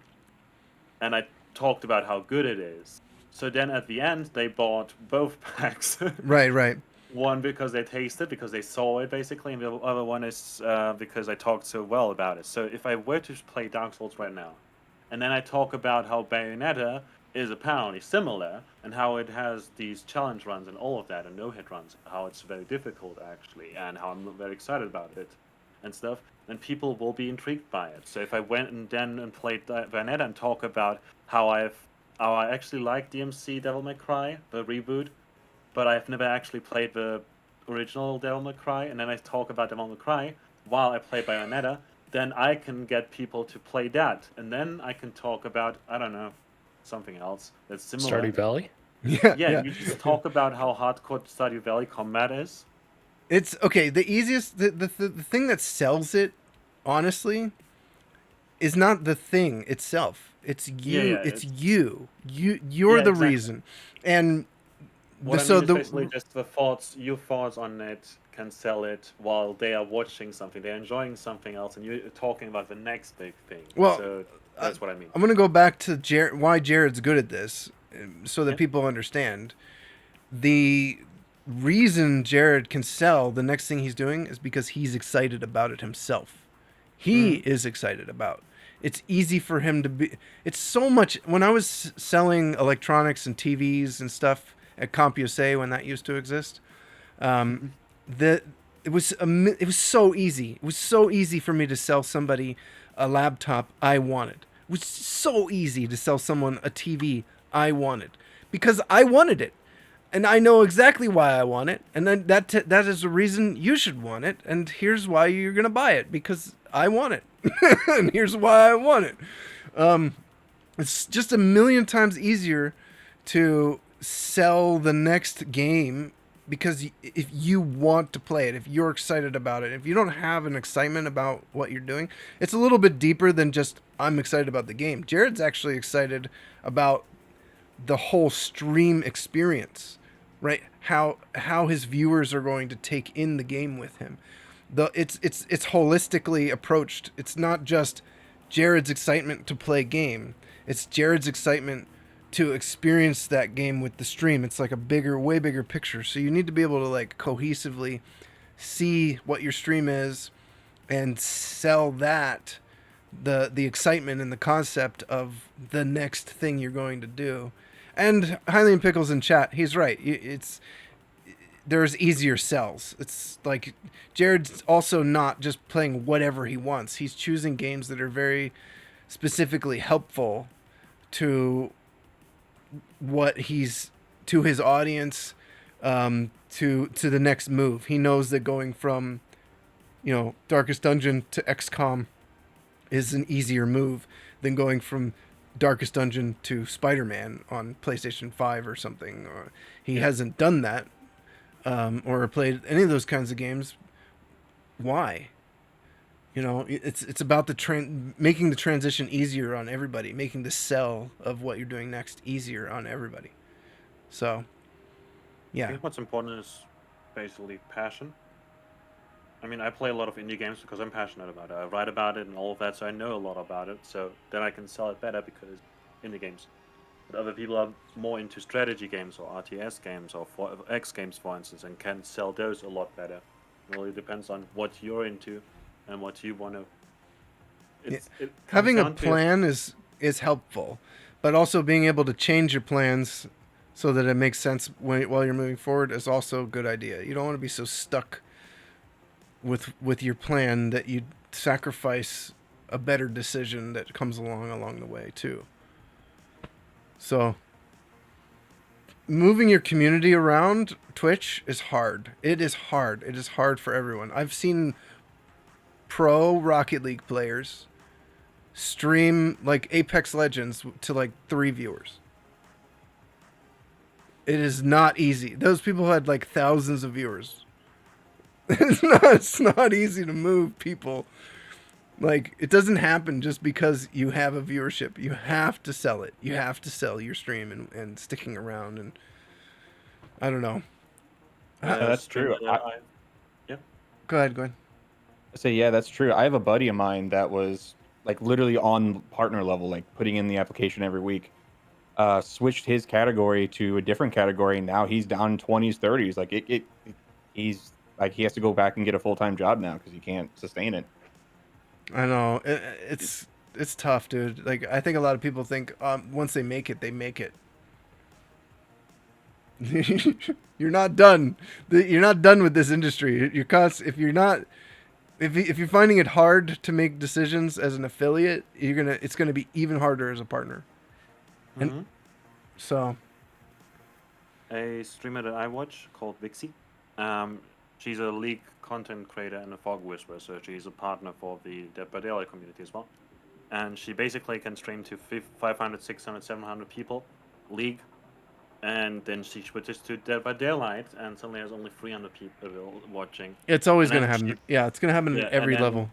And I talked about how good it is. So then at the end, they bought both packs. Right. One because they tasted, because they saw it basically, and the other one is because I talked so well about it. So if I were to play Dark Souls right now, and then I talk about how Bayonetta is apparently similar, and how it has these challenge runs and all of that, and no-hit runs, how it's very difficult actually, and how I'm very excited about it and stuff, then people will be intrigued by it. So if I went and played Bayonetta and talk about how I actually like DMC Devil May Cry, the reboot, but I've never actually played the original Devil May Cry, and then I talk about Devil May Cry while I play Bayonetta, then I can get people to play that, and then I can talk about, I don't know, something else that's similar. Stardew Valley? Yeah. You just talk about how hardcore Stardew Valley combat is. It's okay. The easiest, the thing that sells it, honestly, is not the thing itself. It's you. Yeah, it's you. You're the exactly. reason. And What I mean is basically just your thoughts on it can sell it while they are watching something, they're enjoying something else, and you're talking about the next big thing. Well, so that's what I mean. I'm gonna go back to why Jared's good at this, so that people understand. The reason Jared can sell the next thing he's doing is because he's excited about it himself. He is excited about. It's easy for him to be. It's so much. When I was selling electronics and TVs and stuff at CompUSA, when that used to exist, it was so easy. It was so easy for me to sell somebody a laptop I wanted. It was so easy to sell someone a TV I wanted, because I wanted it, and I know exactly why I want it, and then that is the reason you should want it, and here's why you're gonna buy it, because I want it, and here's why I want it. It's just a million times easier to sell the next game, because if you want to play it, if you're excited about it, if you don't have an excitement about what you're doing, it's a little bit deeper than just I'm excited about the game. Jared's actually excited about the whole stream experience, right? How his viewers are going to take in the game with him. It's holistically approached. It's not just Jared's excitement to play game. It's Jared's excitement to experience that game with the stream. It's like a bigger, way bigger picture. So you need to be able to like cohesively see what your stream is and sell that, the excitement and the concept of the next thing you're going to do. And Hylian Pickles in chat, he's right. It's there's easier sells. It's like Jared's also not just playing whatever he wants. He's choosing games that are very specifically helpful to what he's to his audience, to the next move. He knows that going from, Darkest Dungeon to XCOM is an easier move than going from Darkest Dungeon to Spider-Man on PlayStation 5 or something. He hasn't done that, or played any of those kinds of games. Why? It's about making the transition easier on everybody, making the sell of what you're doing next easier on everybody. So, I yeah. think what's important is basically passion. I mean, I play a lot of indie games because I'm passionate about it. I write about it and all of that, so I know a lot about it. So then I can sell it better because indie games. But other people are more into strategy games or RTS games or X games, for instance, and can sell those a lot better. It really depends on what you're into and what you want to. Having a plan is helpful, but also being able to change your plans so that it makes sense while you're moving forward is also a good idea. You don't want to be so stuck with your plan that you sacrifice a better decision that comes along the way too. So moving your community around Twitch is hard. It is hard. It is hard for everyone. I've seen pro Rocket League players stream like Apex Legends to like 3 viewers. It is not easy. Those people had like thousands of viewers. It's not easy to move people. Like, it doesn't happen just because you have a viewership. You have to sell it. You have to sell your stream and sticking around. And I don't know. That's true. Go ahead. So yeah, that's true. I have a buddy of mine that was like literally on partner level, like putting in the application every week. Switched his category to a different category. And now he's down 20s, 30s. Like he's like he has to go back and get a full-time job now because he can't sustain it. I know. It's tough, dude. Like, I think a lot of people think once they make it, they make it. You're not done. You're not done with this industry. If you're finding it hard to make decisions as an affiliate, it's gonna be even harder as a partner. And so, a streamer that I watch called Vixie. She's a League content creator and a Fog Whisperer, so she's a partner for the Dead by Daylight community as well. And she basically can stream to 500, 600, 700 people, League, and then she switches to Dead by Daylight and suddenly has only 300 people watching. it's always going to happen. It's going to happen at every level.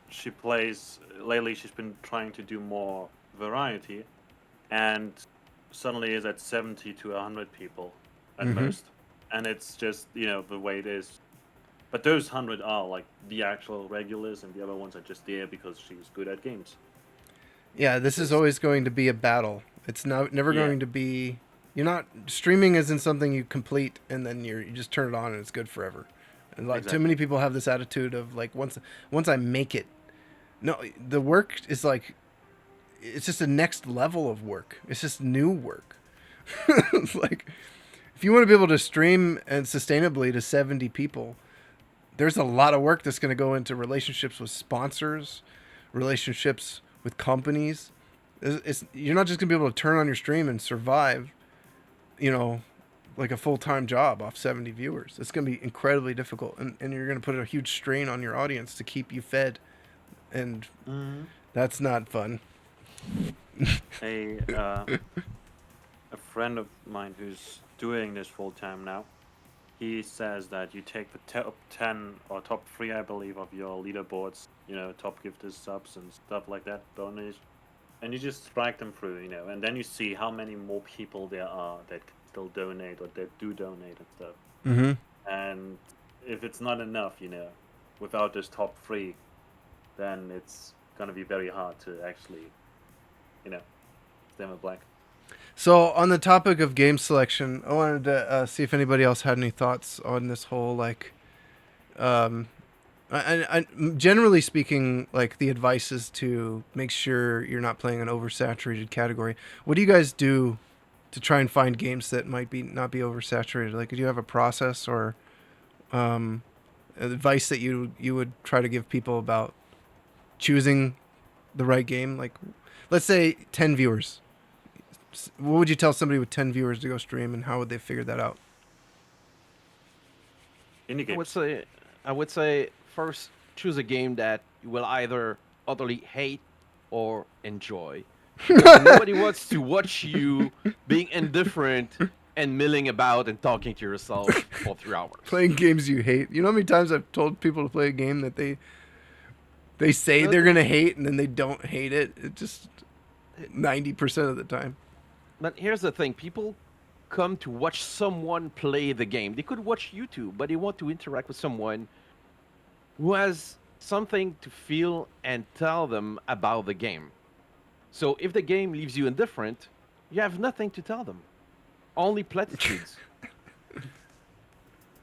She plays, lately she's been trying to do more variety, and suddenly is at 70 to 100 people at most. And it's just, the way it is. But those 100 are like the actual regulars, and the other ones are just there because she's good at games. Yeah, this is always going to be a battle. It's never going to be. You're not streaming isn't something you complete and then you just turn it on and it's good forever. And like too many people have this attitude of like once I make it, no, the work is like it's just a next level of work. It's just new work. It's like if you want to be able to stream and sustainably to 70 people, there's a lot of work that's going to go into relationships with sponsors, relationships with companies. You're not just going to be able to turn on your stream and survive, like a full-time job off 70 viewers. It's going to be incredibly difficult. And you're going to put a huge strain on your audience to keep you fed. And that's not fun. A friend of mine who's doing this full-time now, he says that you take the top 10 or top 3, I believe, of your leaderboards, top gifted subs and stuff like that, bonus, and you just strike them through, and then you see how many more people there are that can still donate or that do donate and stuff. And if it's not enough, without this top 3, then it's going to be very hard to actually, stem a black. So on the topic of game selection, I wanted to see if anybody else had any thoughts on this whole like, generally speaking, like the advice is to make sure you're not playing an oversaturated category. What do you guys do to try and find games that might be not be oversaturated? Like, do you have a process or advice that you would try to give people about choosing the right game? Like, let's say 10 viewers. What would you tell somebody with 10 viewers to go stream, and how would they figure that out? Indie games. I would say first choose a game that you will either utterly hate or enjoy. Because nobody wants to watch you being indifferent and milling about and talking to yourself for 3 hours. Playing games you hate. You know how many times I've told people to play a game that they say they're gonna hate and then they don't hate it. It just 90% of the time. But here's the thing: people come to watch someone play the game. They could watch YouTube, but they want to interact with someone who has something to feel and tell them about the game. So if the game leaves you indifferent, you have nothing to tell them. Only platitudes.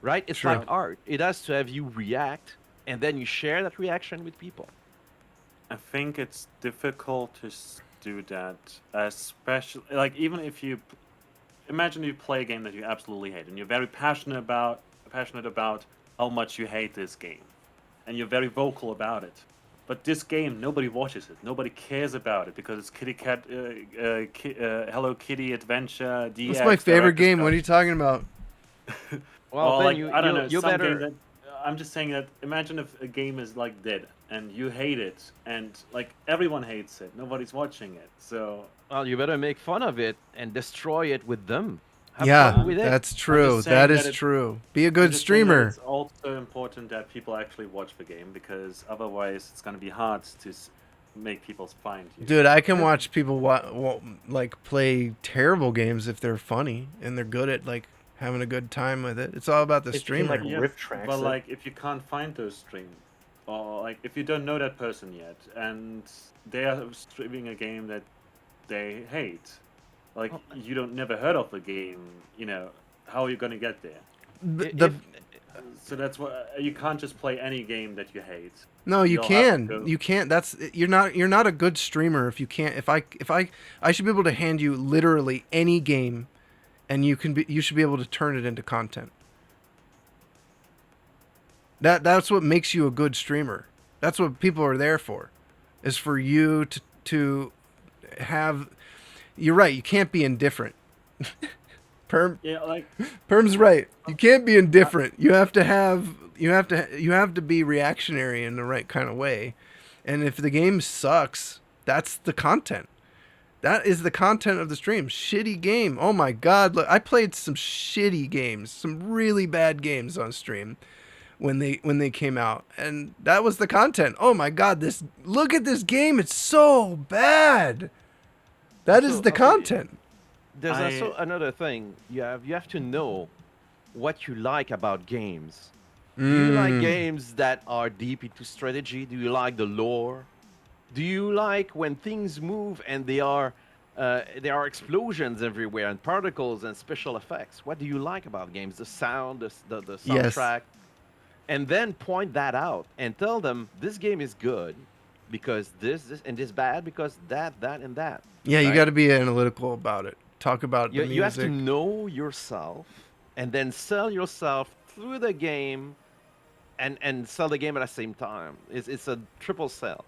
Right? It's Sure. like art. It has to have you react, and then you share that reaction with people. I think it's difficult to do that, especially like even if you imagine you play a game that you absolutely hate and you're very passionate about how much you hate this game, and you're very vocal about it. But this game, nobody watches it. Nobody cares about it because it's Kitty Cat, Hello Kitty Adventure DX. That's my favorite Director's game. Cut. What are you talking about? Well, then like, I don't know. you some better. game that, I'm just saying that. Imagine if a game is like dead and you hate it, and like everyone hates it. Nobody's watching it. So Well, you better make fun of it and destroy it with them. Have Yeah, fun with it. that's true. just saying That that is it- true. Be a I'm good just saying that streamer. It's also important that people actually watch the game because otherwise it's going to be hard to make people find you. Dude, I can watch people like play terrible games if they're funny and they're good at like having a good time with it. It's all about the If you can, streamer. like, Yeah, rip tracks but it. like if you can't find those streams, or like if you don't know that person yet and they are streaming a game that they hate, like you don't never heard of the game, how are you gonna get there? The, So that's why you can't just play any game that you hate. no, you you'll have to can. go- You can't. That's you're not a good streamer if you can't. If I should be able to hand you literally any game, and you should be able to turn it into content. That's what makes you a good streamer. That's what people are there for, is for you to have. You're right. You can't be indifferent. Yeah, like Perm's right. You can't be indifferent. You have to be reactionary in the right kind of way. And if the game sucks, that's the content. That is the content of the stream. Shitty game. Oh my god, look, I played some shitty games, some really bad games on stream when they came out. And that was the content. Oh my god, look at this game. It's so bad. That is So, the okay, content. There's I- also another thing. You have to know what you like about games. Do you like games that are deep into strategy? Do you like the lore? Do you like when things move and there are explosions everywhere and particles and special effects? What do you like about games? The sound, the Yes. soundtrack, and then point that out and tell them this game is good because this and this bad because that and that. Yeah, you right? got to be analytical about it. Talk about the You have to music. know yourself and then sell yourself through the game and sell the game at the same time. It's a triple sell.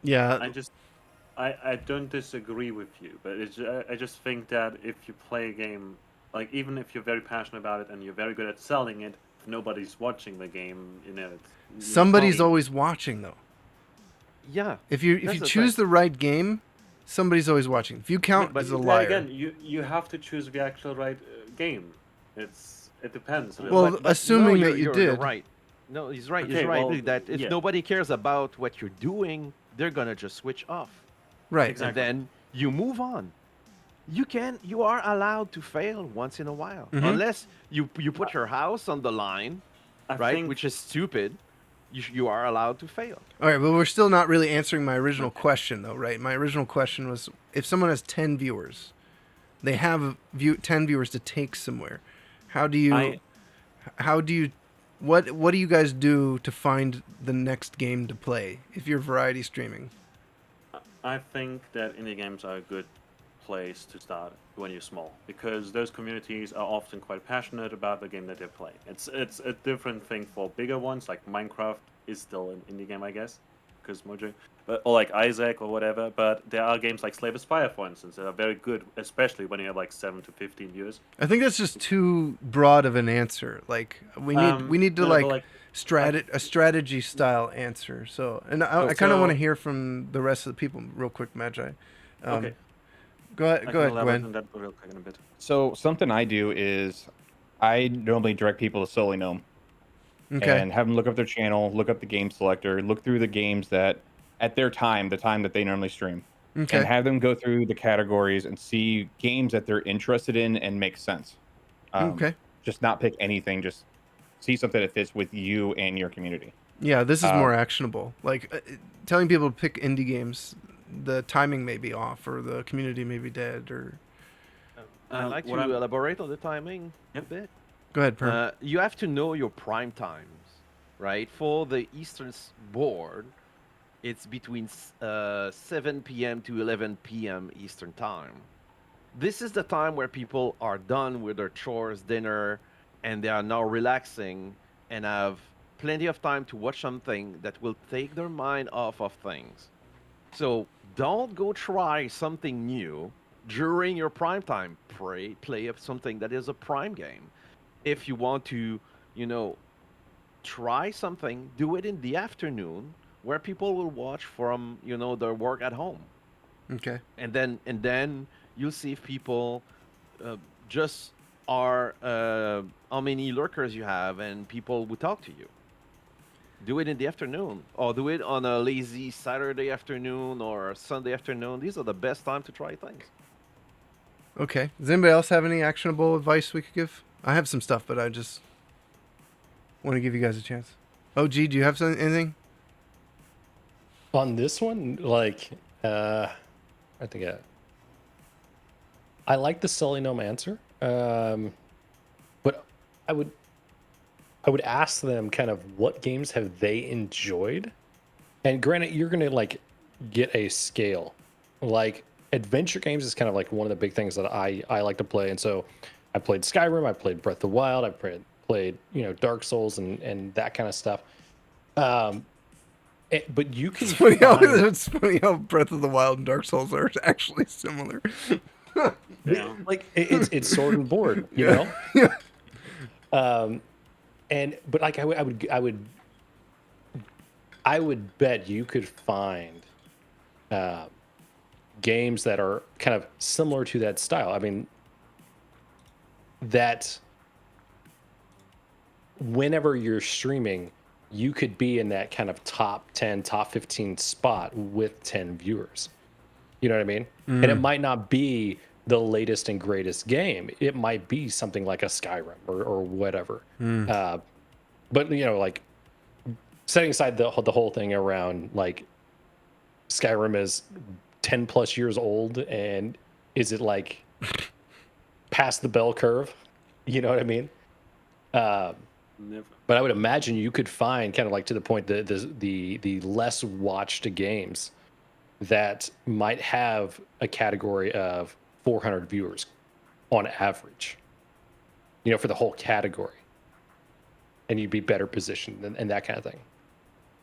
Yeah, I don't disagree with you, but I just think that if you play a game, like even if you're very passionate about it and you're very good at selling it, if nobody's watching the game, somebody's probably- always watching though. Yeah. If you That's the choose thing. the right game, somebody's always watching. If you count But as a then liar. again, you have to choose the actual right game. It depends. Well, But assuming no, that you you're did. right. No, he's right. Okay, He's right. well, That if yeah. nobody cares about what you're doing, they're gonna just switch off. Right. Exactly. And then you move on. You are allowed to fail once in a while, Mhm. unless you put your house on the line, I right? think Which is stupid. you are allowed to fail. All right, but we're still not really answering my original question, though, right? My original question was, if someone has 10 viewers, they have 10 viewers to take somewhere. How do you, I how do you, what do you guys do to find the next game to play if you're variety streaming? I think that indie games are a good place to start when you're small because those communities are often quite passionate about the game that they play. It's a different thing for bigger ones like Minecraft is still an indie game, I guess, because Mojo, or like Isaac or whatever. But there are games like Slave Aspire, for instance, that are very good, especially when you have like 7 to 15 viewers. I think that's just too broad of an answer. Like we need to No, but, a strategy style answer. So, and I kind of want to hear from the rest of the people real quick, Magi. Okay. Go ahead, I can go ahead, elaborate Gwen. on that real quick in a bit. So something I do is I normally direct people to Solely Gnome Okay. and have them look up their channel, look up the game selector, look through the games that at their time, the time that they normally stream, Okay. and have them go through the categories and see games that they're interested in and make sense. Okay. Just not pick anything. Just see something that fits with you and your community. Yeah, this is Um, more actionable. Like telling people to pick indie games, the timing may be off, or the community may be dead, or. I'd like to what I'm- elaborate on the timing a Yep. bit. Go ahead, Per. You have to know your prime times, right? For the Eastern board, it's between 7 p.m. to 11 p.m. Eastern time. This is the time where people are done with their chores, dinner, and they are now relaxing and have plenty of time to watch something that will take their mind off of things. So don't go try something new during your prime time. Play up something that is a prime game. If you want to, try something, do it in the afternoon where people will watch from, their work at home. Okay. And then you'll see if people just are how many lurkers you have and people will talk to you. Do it in the afternoon, or do it on a lazy Saturday afternoon or a Sunday afternoon. These are the best time to try things. Okay. Does anybody else have any actionable advice we could give? I have some stuff, but I just want to give you guys a chance. Oh, G, do you have anything? On this one, like, I think I like the Sully Gnome answer, but I would ask them kind of what games have they enjoyed, and granted, you're gonna like get a scale. Like adventure games is kind of like one of the big things that I like to play, and so I played Skyrim, I played Breath of the Wild, I played Dark Souls and that kind of stuff. But you can It's funny how Breath of the Wild and Dark Souls are actually similar. Yeah. like it's sword and board, you Yeah. know. Yeah. But like I would bet you could find games that are kind of similar to that style. I mean, that whenever you're streaming, you could be in that kind of top 10, top 15 spot with 10 viewers. You know what I mean? And it might not be the latest and greatest game. It might be something like a Skyrim or whatever. But like setting aside the whole thing around like Skyrim is 10 plus years old, and is it like past the bell curve? You know what I mean? Never. But I would imagine you could find kind of like to the point the less watched games that might have a category of 400 viewers on average, for the whole category, and you'd be better positioned and that kind of thing.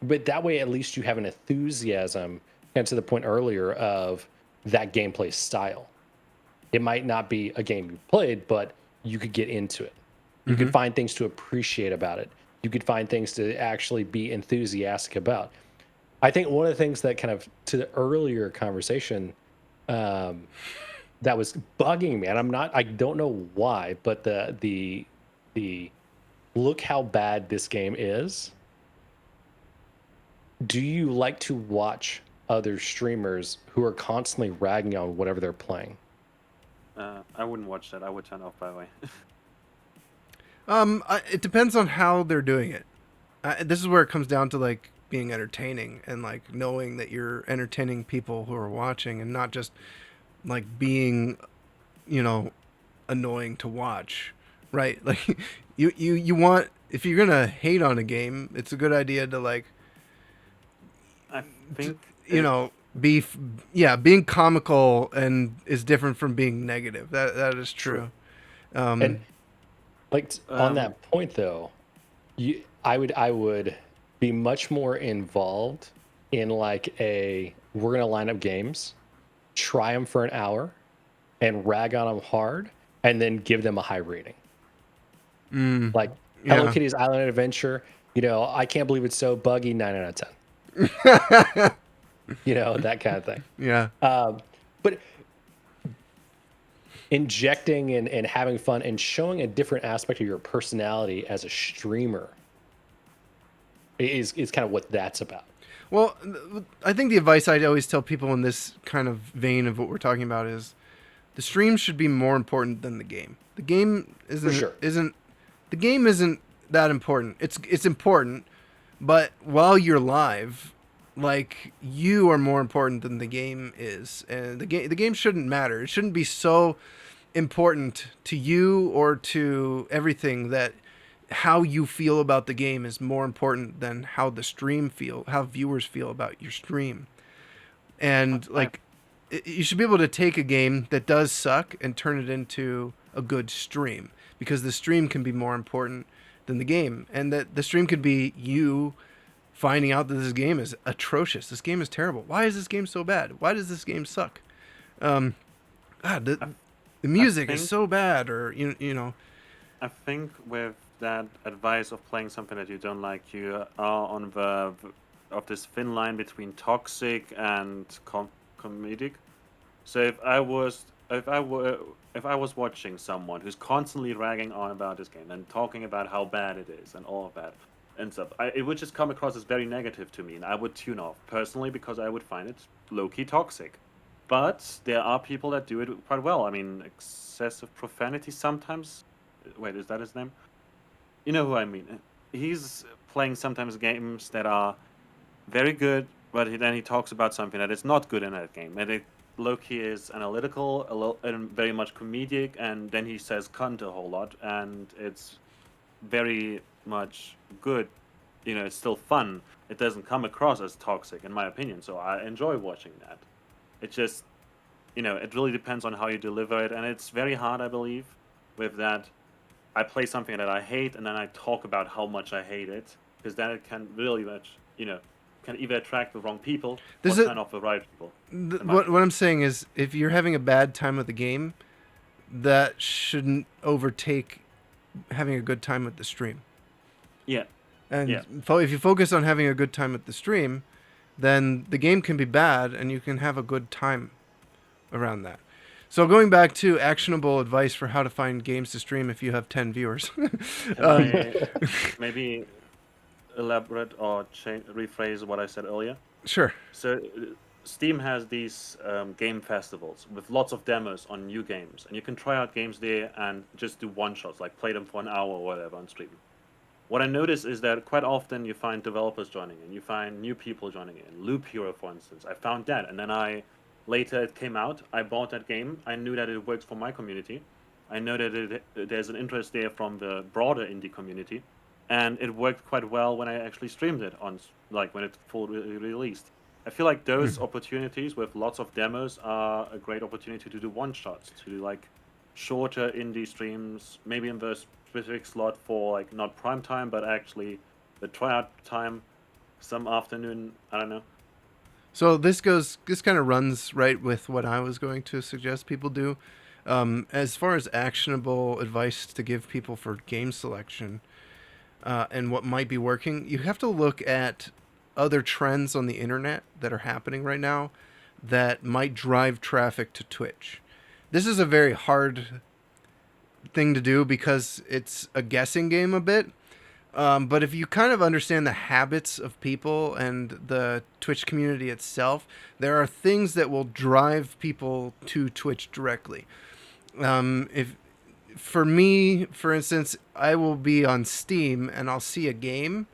But that way, at least you have an enthusiasm, and to the point earlier of that gameplay style. It might not be a game you played, but you could get into it. You could find things to appreciate about it. You could find things to actually be enthusiastic about. I think one of the things that kind of to the earlier conversation that was bugging me, and I don't know why, but the look how bad this game is. Do you like to watch other streamers who are constantly ragging on whatever they're playing? I wouldn't watch that. I would turn off, by the way. It depends on how they're doing it. this is where it comes down to like being entertaining and like knowing that you're entertaining people who are watching and not just like being, you know, annoying to watch, right? Like you want, if you're gonna hate on a game, it's a good idea to like, I think you know, be yeah, being comical and is different from being negative. That is true. And like on Um, that point though, I would be much more involved in like we're gonna line up games, try them for an hour, and rag on them hard, and then give them a high rating. Like Hello Yeah. Kitty's Island Adventure, I can't believe it's so buggy. 9 out of 10. That kind of thing. Yeah. But injecting and having fun and showing a different aspect of your personality as a streamer is kind of what that's about. Well, I think the advice I'd always tell people in this kind of vein of what we're talking about is the stream should be more important than the game. The game sure. isn't the game isn't that important. It's important, but while you're live, like you are more important than the game is, and the game shouldn't matter. It shouldn't be so important to you or to everything that how you feel about the game is more important than how viewers feel about your stream. And like you should be able to take a game that does suck and turn it into a good stream, because the stream can be more important than the game, and that the stream could be you finding out that this game is atrocious. This game is terrible. Why is this game so bad? Why does this game suck? God, the music is think- so bad, or you know. I think with that advice of playing something that you don't like, you are on the of this thin line between toxic and comedic. So if I was watching someone who's constantly ragging on about this game and talking about how bad it is and all of that and stuff, it would just come across as very negative to me, and I would tune off personally because I would find it low-key toxic. But there are people that do it quite well. I mean, excessive profanity sometimes. Wait, is that his name? You know who I mean. He's playing sometimes games that are very good, but then he talks about something that is not good in that game. And it low-key is analytical, and very much comedic, and then he says cunt a whole lot, and it's very much good. It's still fun. It doesn't come across as toxic, in my opinion, so I enjoy watching that. It just, it really depends on how you deliver it, and it's very hard, I believe, with that. I play something that I hate, and then I talk about how much I hate it, because then it can really much, can either attract the wrong people or turn off the right people. What I'm saying is, if you're having a bad time with the game, that shouldn't overtake having a good time with the stream. Yeah. And Yeah. if you focus on having a good time with the stream, then the game can be bad and you can have a good time around that. So going back to actionable advice for how to find games to stream if you have 10 viewers. Maybe elaborate or rephrase what I said earlier. Sure. So Steam has these game festivals with lots of demos on new games, and you can try out games there and just do one shots, like play them for an hour or whatever on stream. What I notice is that quite often you find developers joining in, you find new people joining in. Loop Hero, for instance, I found that, and then later it came out, I bought that game, I knew that it works for my community, I know that there's an interest there from the broader indie community, and it worked quite well when I actually streamed it when it fully released. I feel like those opportunities with lots of demos are a great opportunity to do one-shots, to do like shorter indie streams, maybe in the specific slot for like not prime time, but actually the tryout time, some afternoon, I don't know. So this kind of runs right with what I was going to suggest people do. As far as actionable advice to give people for game selection and what might be working, you have to look at other trends on the internet that are happening right now that might drive traffic to Twitch. This is a very hard thing to do because it's a guessing game a bit. But if you kind of understand the habits of people and the Twitch community itself, there are things that will drive people to Twitch directly. If for me, for instance, I will be on Steam and I'll see a game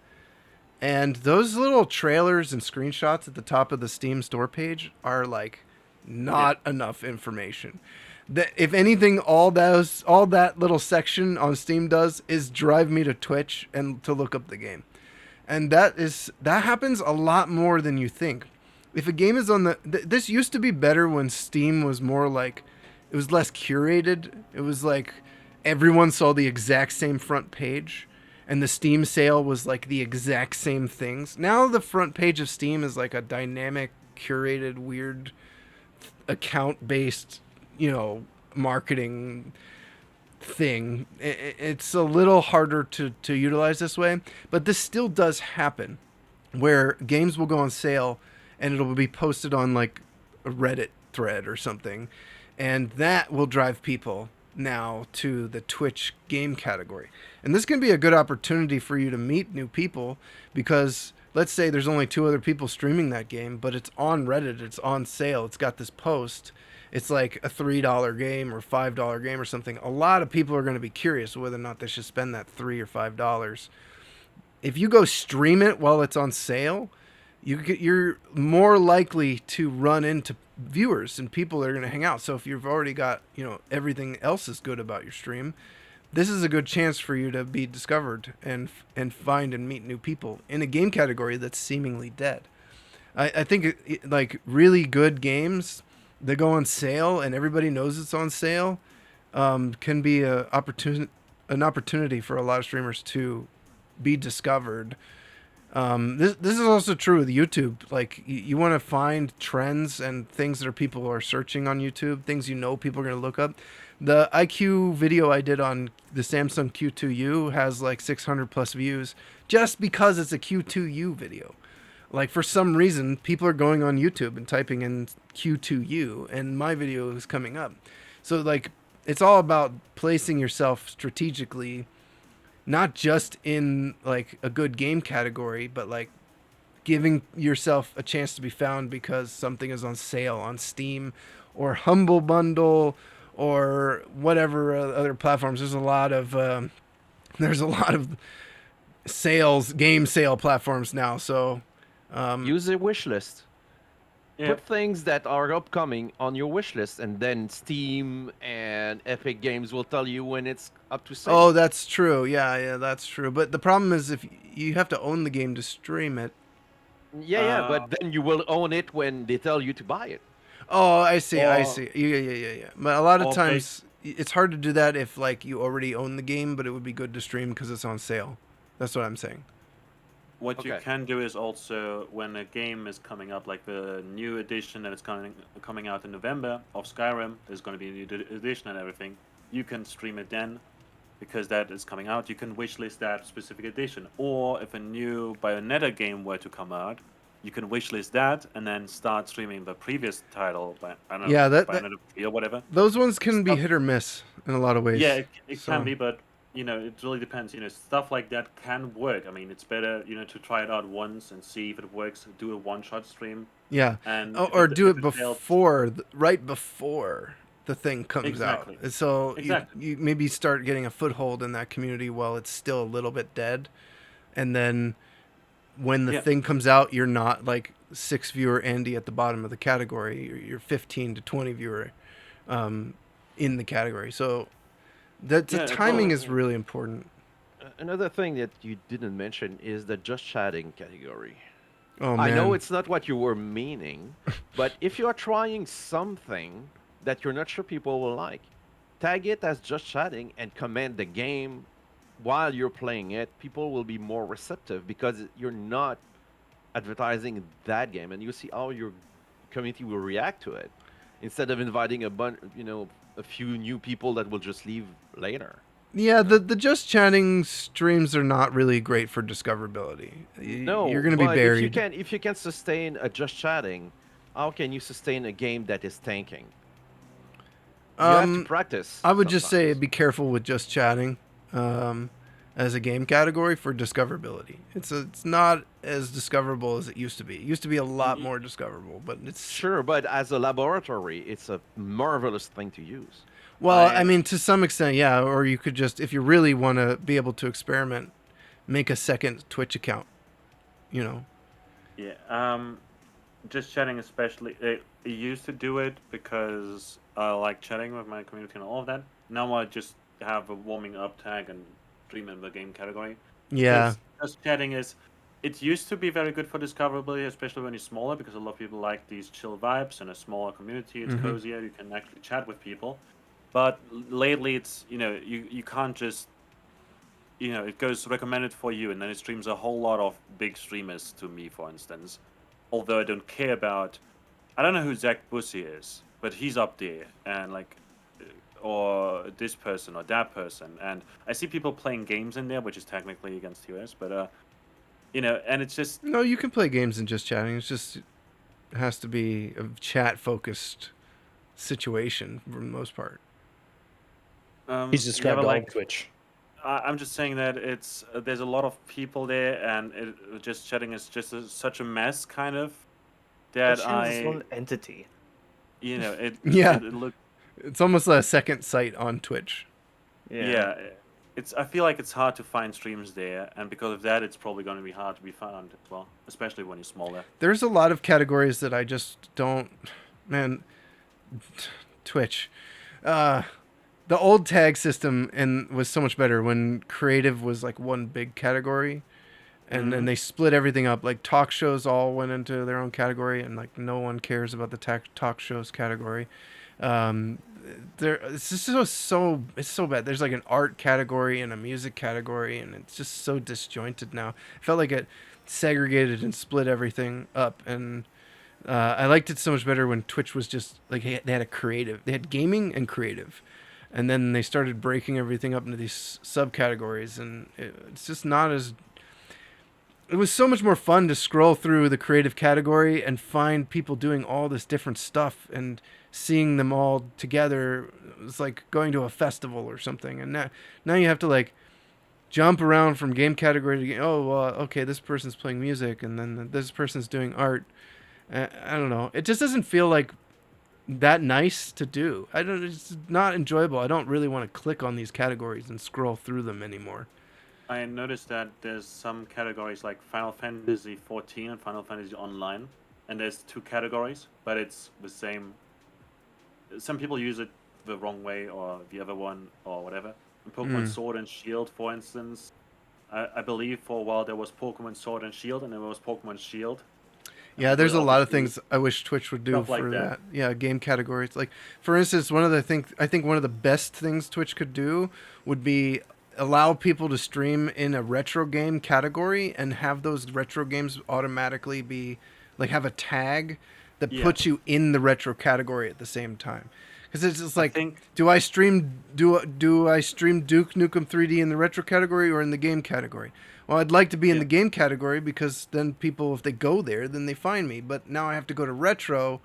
And those little trailers and screenshots at the top of the Steam store page are like not enough information. That if anything, all that little section on Steam does is drive me to Twitch and to look up the game. And that happens a lot more than you think. If a game is on this used to be better when Steam was more like, it was less curated. It was like everyone saw the exact same front page, and the Steam sale was like the exact same things. Now the front page of Steam is like a dynamic, curated, weird, account-based, marketing thing. It's a little harder to utilize this way, but this still does happen where games will go on sale and it'll be posted on like a Reddit thread or something, and that will drive people now to the Twitch game category. And this can be a good opportunity for you to meet new people, because let's say there's only 2 other people streaming that game, but it's on Reddit, it's on sale, it's got this post, it's like a $3 game or $5 game or something. A lot of people are going to be curious whether or not they should spend that $3 or $5. If you go stream it while it's on sale, you're more likely to run into viewers and people that are going to hang out. So if you've already got, everything else is good about your stream, this is a good chance for you to be discovered and find and meet new people in a game category that's seemingly dead. I think like really good games that go on sale and everybody knows it's on sale can be an opportunity for a lot of streamers to be discovered. This is also true with YouTube. Like you want to find trends and things that people are searching on YouTube, things people are going to look up. The IQ video I did on the Samsung Q2U has like 600 plus views just because it's a Q2U video. Like for some reason, people are going on YouTube and typing in Q2U and my video is coming up. So like it's all about placing yourself strategically, not just in like a good game category, but like giving yourself a chance to be found because something is on sale on Steam or Humble Bundle or whatever other platforms. There's a lot of game sale platforms now. So Use a wish list. Yeah. Put things that are upcoming on your wish list, and then Steam and Epic Games will tell you when it's up to sale. Oh, that's true. Yeah, that's true. But the problem is if you have to own the game to stream it. Yeah, but then you will own it when they tell you to buy it. Oh, I see. I Or- see. Yeah. But a lot of or times it's hard to do that if like you already own the game, but it would be good to stream because it's on sale. That's what I'm saying. What you Okay. can do is also when a game is coming up, like the new edition that is coming out in November of Skyrim, there's going to be a new edition and everything. You can stream it then, because that is coming out. You can wishlist that specific edition, or if a new Bayonetta game were to come out, you can wishlist that and then start streaming the previous title. I don't know, Yeah, that Bayonetta 3 or whatever. those ones can be Stuff- hit or miss in a lot of ways. Yeah, it So- can be, but it really depends. Stuff like that can work. I mean, it's better, to try it out once and see if it works. Do a one-shot stream, Yeah. and Oh, if or do if it fails- right before the thing comes Exactly. out. So Exactly. you maybe start getting a foothold in that community while it's still a little bit dead. And then when the Yeah. thing comes out, you're not like 6 viewer Andy at the bottom of the category. You're 15 to 20 viewer in the category. So the Yeah, timing totally. is really important. Another thing that you didn't mention is the just chatting category. Oh man. I know it's not what you were meaning, but if you are trying something that you're not sure people will like, tag it as just chatting and comment the game while you're playing it. People will be more receptive because you're not advertising that game, and you see how your community will react to it instead of inviting a few new people that will just leave later. Yeah, the just chatting streams are not really great for discoverability. No, You're going to be but buried. If you can sustain a just chatting, how can you sustain a game that is tanking? You have to practice. I would just say sometimes. be careful with just chatting as a game category for discoverability. It's not as discoverable as it used to be. It used to be a lot more discoverable, but it's Sure, but as a laboratory, it's a marvelous thing to use. well, I- I mean, to some extent, yeah. Or you could just, if you really want to be able to experiment, make a second Twitch account you know. Yeah. Just chatting, especially. I used to do it because I like chatting with my community and all of that. Now I just have a warming up tag and stream in the game category. Yeah. Because just chatting is. It used to be very good for discoverability, especially when you're smaller, because a lot of people like these chill vibes and a smaller community. It's Hmm. cozier. You can actually chat with people. But lately, it's you can't just it goes recommended for you, and then it streams a whole lot of big streamers to me, for instance. Although I don't care about, I don't know who Zach Bussy is, but he's up there, and like, or this person or that person, and I see people playing games in there, which is technically against US, but and it's just No, you can play games and just chatting. It's just it has to be a chat focused situation for the most part. He's yeah, described but all like of Twitch. I'm just saying that it's there's a lot of people there, and just chatting is just such a mess, kind of, That that channel's its own entity. it Yeah. it look It's almost a second site on Twitch. yeah, it's I feel like it's hard to find streams there, and because of that, it's probably going to be hard to be found as well, especially when you're smaller. There's a lot of categories that I just don't. Man, Twitch. Uh, the old tag system and was so much better when creative was like one big category, and then Mhm. they split everything up. Like talk shows all went into their own category, and like no one cares about the talk shows category. Um, it's just it's so bad. There's like an art category and a music category, and it's just so disjointed now. It felt like it segregated and split everything up, and I liked it so much better when Twitch was just like they had a creative, they had gaming and creative, and then they started breaking everything up into these subcategories, and it's just not as. It was so much more fun to scroll through the creative category and find people doing all this different stuff and seeing them all together. It was like going to a festival or something, and now you have to like jump around from game category to game. Oh, well, okay, this person's playing music, and then this person's doing art. I don't know. It just doesn't feel like that nice to do. I don't. It's not enjoyable. I don't really want to click on these categories and scroll through them anymore. I noticed that there's some categories like Final Fantasy 14 and Final Fantasy Online, and there's two categories, but it's the same. Some people use it the wrong way or the other one or whatever. In Pokemon Mm. Sword and Shield, for instance, I believe for a while there was Pokemon Sword and Shield, and there was Pokemon Shield. Yeah, People there's a lot of obviously things I wish Twitch would do stuff like for that. that. Yeah, game categories. Like, for instance, I think one of the best things Twitch could do would be allow people to stream in a retro game category and have those retro games automatically be like have a tag that Yeah, puts you in the retro category at the same time. Because it's just I like, think do I stream Duke Nukem 3D in the retro category or in the game category? Well, I'd like to be in yeah, the game category because then people, if they go there, then they find me. But now I have to go to retro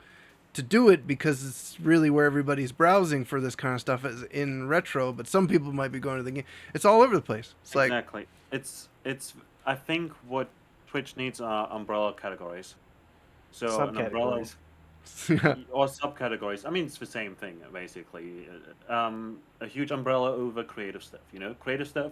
to do it because it's really where everybody's browsing for this kind of stuff is in retro. But some people might be going to the game. It's all over the place. It's like, exactly. It's I think what Twitch needs are umbrella categories. So an umbrella Subcategories. or subcategories. I mean, it's the same thing basically. A huge umbrella over creative stuff. Creative stuff,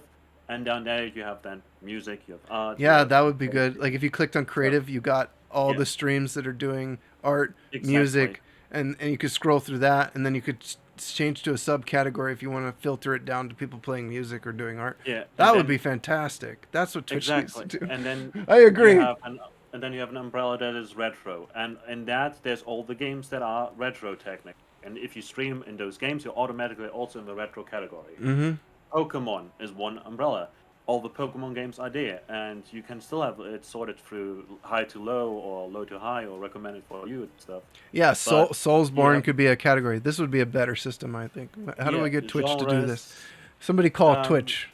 and down there you have then music, you have art, you yeah, have that would be good. Like if you clicked on stuff. creative, you got all Yeah, the streams that are doing art, exactly. music, and you could scroll through that, and then you could change to a subcategory if you want to filter it down to people playing music or doing art. Yeah, and That would then be fantastic. That's what Twitch needs to exactly, do. and then I you agree. have an umbrella that is retro, and in that there's all the games that are retro technically. And if you stream in those games, you're automatically also in the retro category. Mm-hmm. Pokemon is one umbrella. All the Pokemon games are there, and you can still have it sorted through high to low or low to high or recommended for you and stuff. Yeah, But you Soulsborne have could be a category. This would be a better system, I think. How do yeah I get Twitch to do this? genres. Somebody call Um, Twitch.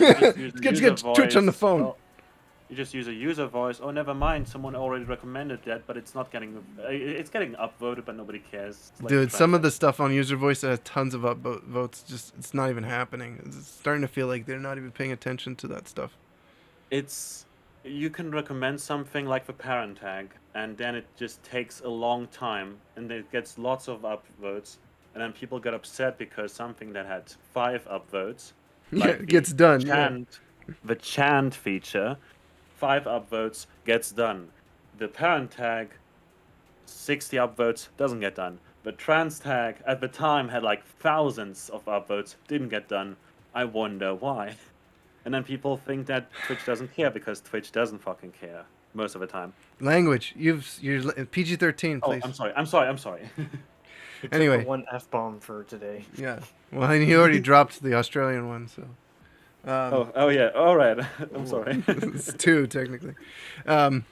you just use a Let's user get Twitch on the voice. phone. Oh, you just use a user voice. Oh, never mind. Someone already recommended that, but it's not getting. It's getting upvoted, but nobody cares. It's like Dude, some of trash. the stuff on user voice that has tons of upvotes, just it's not even happening. It's starting to feel like they're not even paying attention to that stuff. It's you can recommend something like the parent tag, and then it just takes a long time, and it gets lots of upvotes, and then people get upset because something that had 5 upvotes, Yeah, like it gets done. Yeah. chant, the chant feature, 5 upvotes, gets done. The parent tag, 60 upvotes, doesn't get done. The trans tag at the time had like thousands of upvotes, didn't get done. I wonder why. And then people think that Twitch doesn't care because Twitch doesn't fucking care most of the time. Language. You're PG-13, Oh, please. I'm sorry. He took Anyway. the one F-bomb for today. Yeah. Well, and you already dropped the Australian one, so. Oh yeah. All right. I'm sorry. It's 2 technically. It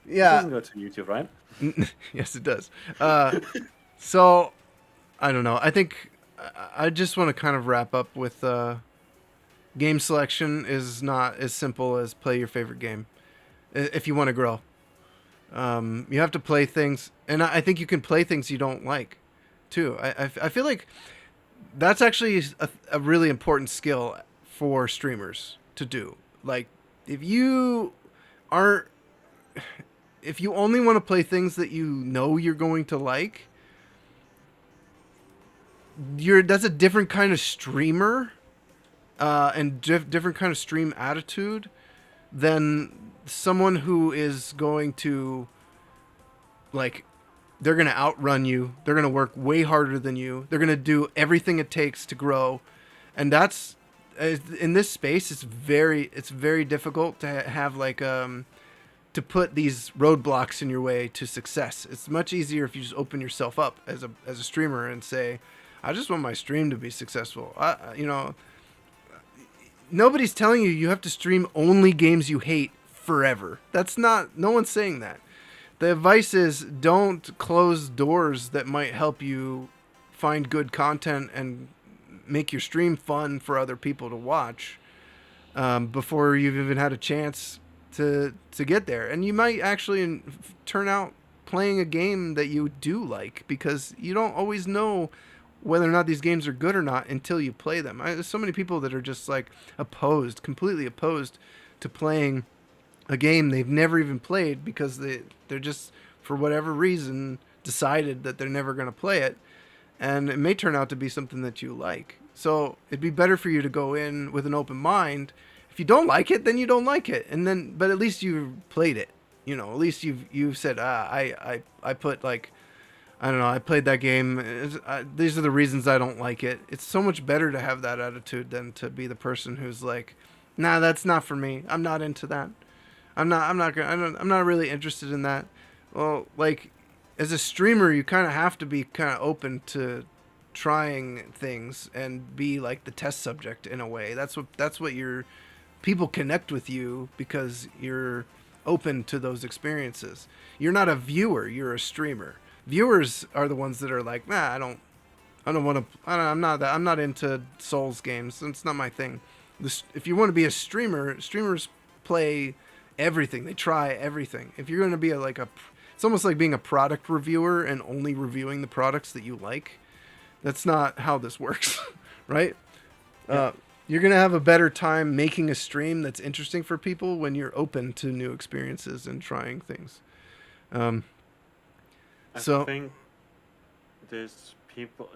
Yeah. doesn't go to YouTube, right? Yes, it does. So, I don't know. I think I just want to kind of wrap up with game selection is not as simple as play your favorite game if you want to grow. You have to play things, and I think you can play things you don't like, too. I feel like that's actually a really important skill for streamers to do. Like, if you aren't, if you only want to play things that you know you're going to like, that's a different kind of streamer, and different kind of stream attitude than someone who is going to, like, they're going to outrun you. They're going to work way harder than you. They're going to do everything it takes to grow. And that's, in this space, it's very difficult to have, like, to put these roadblocks in your way to success. It's much easier if you just open yourself up as a streamer and say, I just want my stream to be successful. Nobody's telling you have to stream only games you hate forever. That's not, no one's saying that. The advice is don't close doors that might help you find good content and make your stream fun for other people to watch before you've even had a chance to get there. And you might actually turn out playing a game that you do like, because you don't always know whether or not these games are good or not until you play them. There's so many people that are just like completely opposed to playing a game they've never even played because they're just, for whatever reason, decided that they're never going to play it. And it may turn out to be something that you like. So it'd be better for you to go in with an open mind. If you don't like it, then you don't like it. And then, but at least you played it. You know, at least you've said, I put, like, I don't know, I played that game. These are the reasons I don't like it. It's so much better to have that attitude than to be the person who's like, nah, that's not for me. I'm not into that. I'm not really interested in that. Well, like, as a streamer, you kind of have to be kind of open to trying things and be like the test subject in a way. That's what your people connect with you, because you're open to those experiences. You're not a viewer, you're a streamer. Viewers are the ones that are like, nah, I don't want to. I'm not into Souls games. It's not my thing. If you want to be a streamer, streamers play everything. They try everything. If you're going to be it's almost like being a product reviewer and only reviewing the products that you like. That's not how this works, right? Yeah. You're going to have a better time making a stream that's interesting for people when you're open to new experiences and trying things. I think there's people.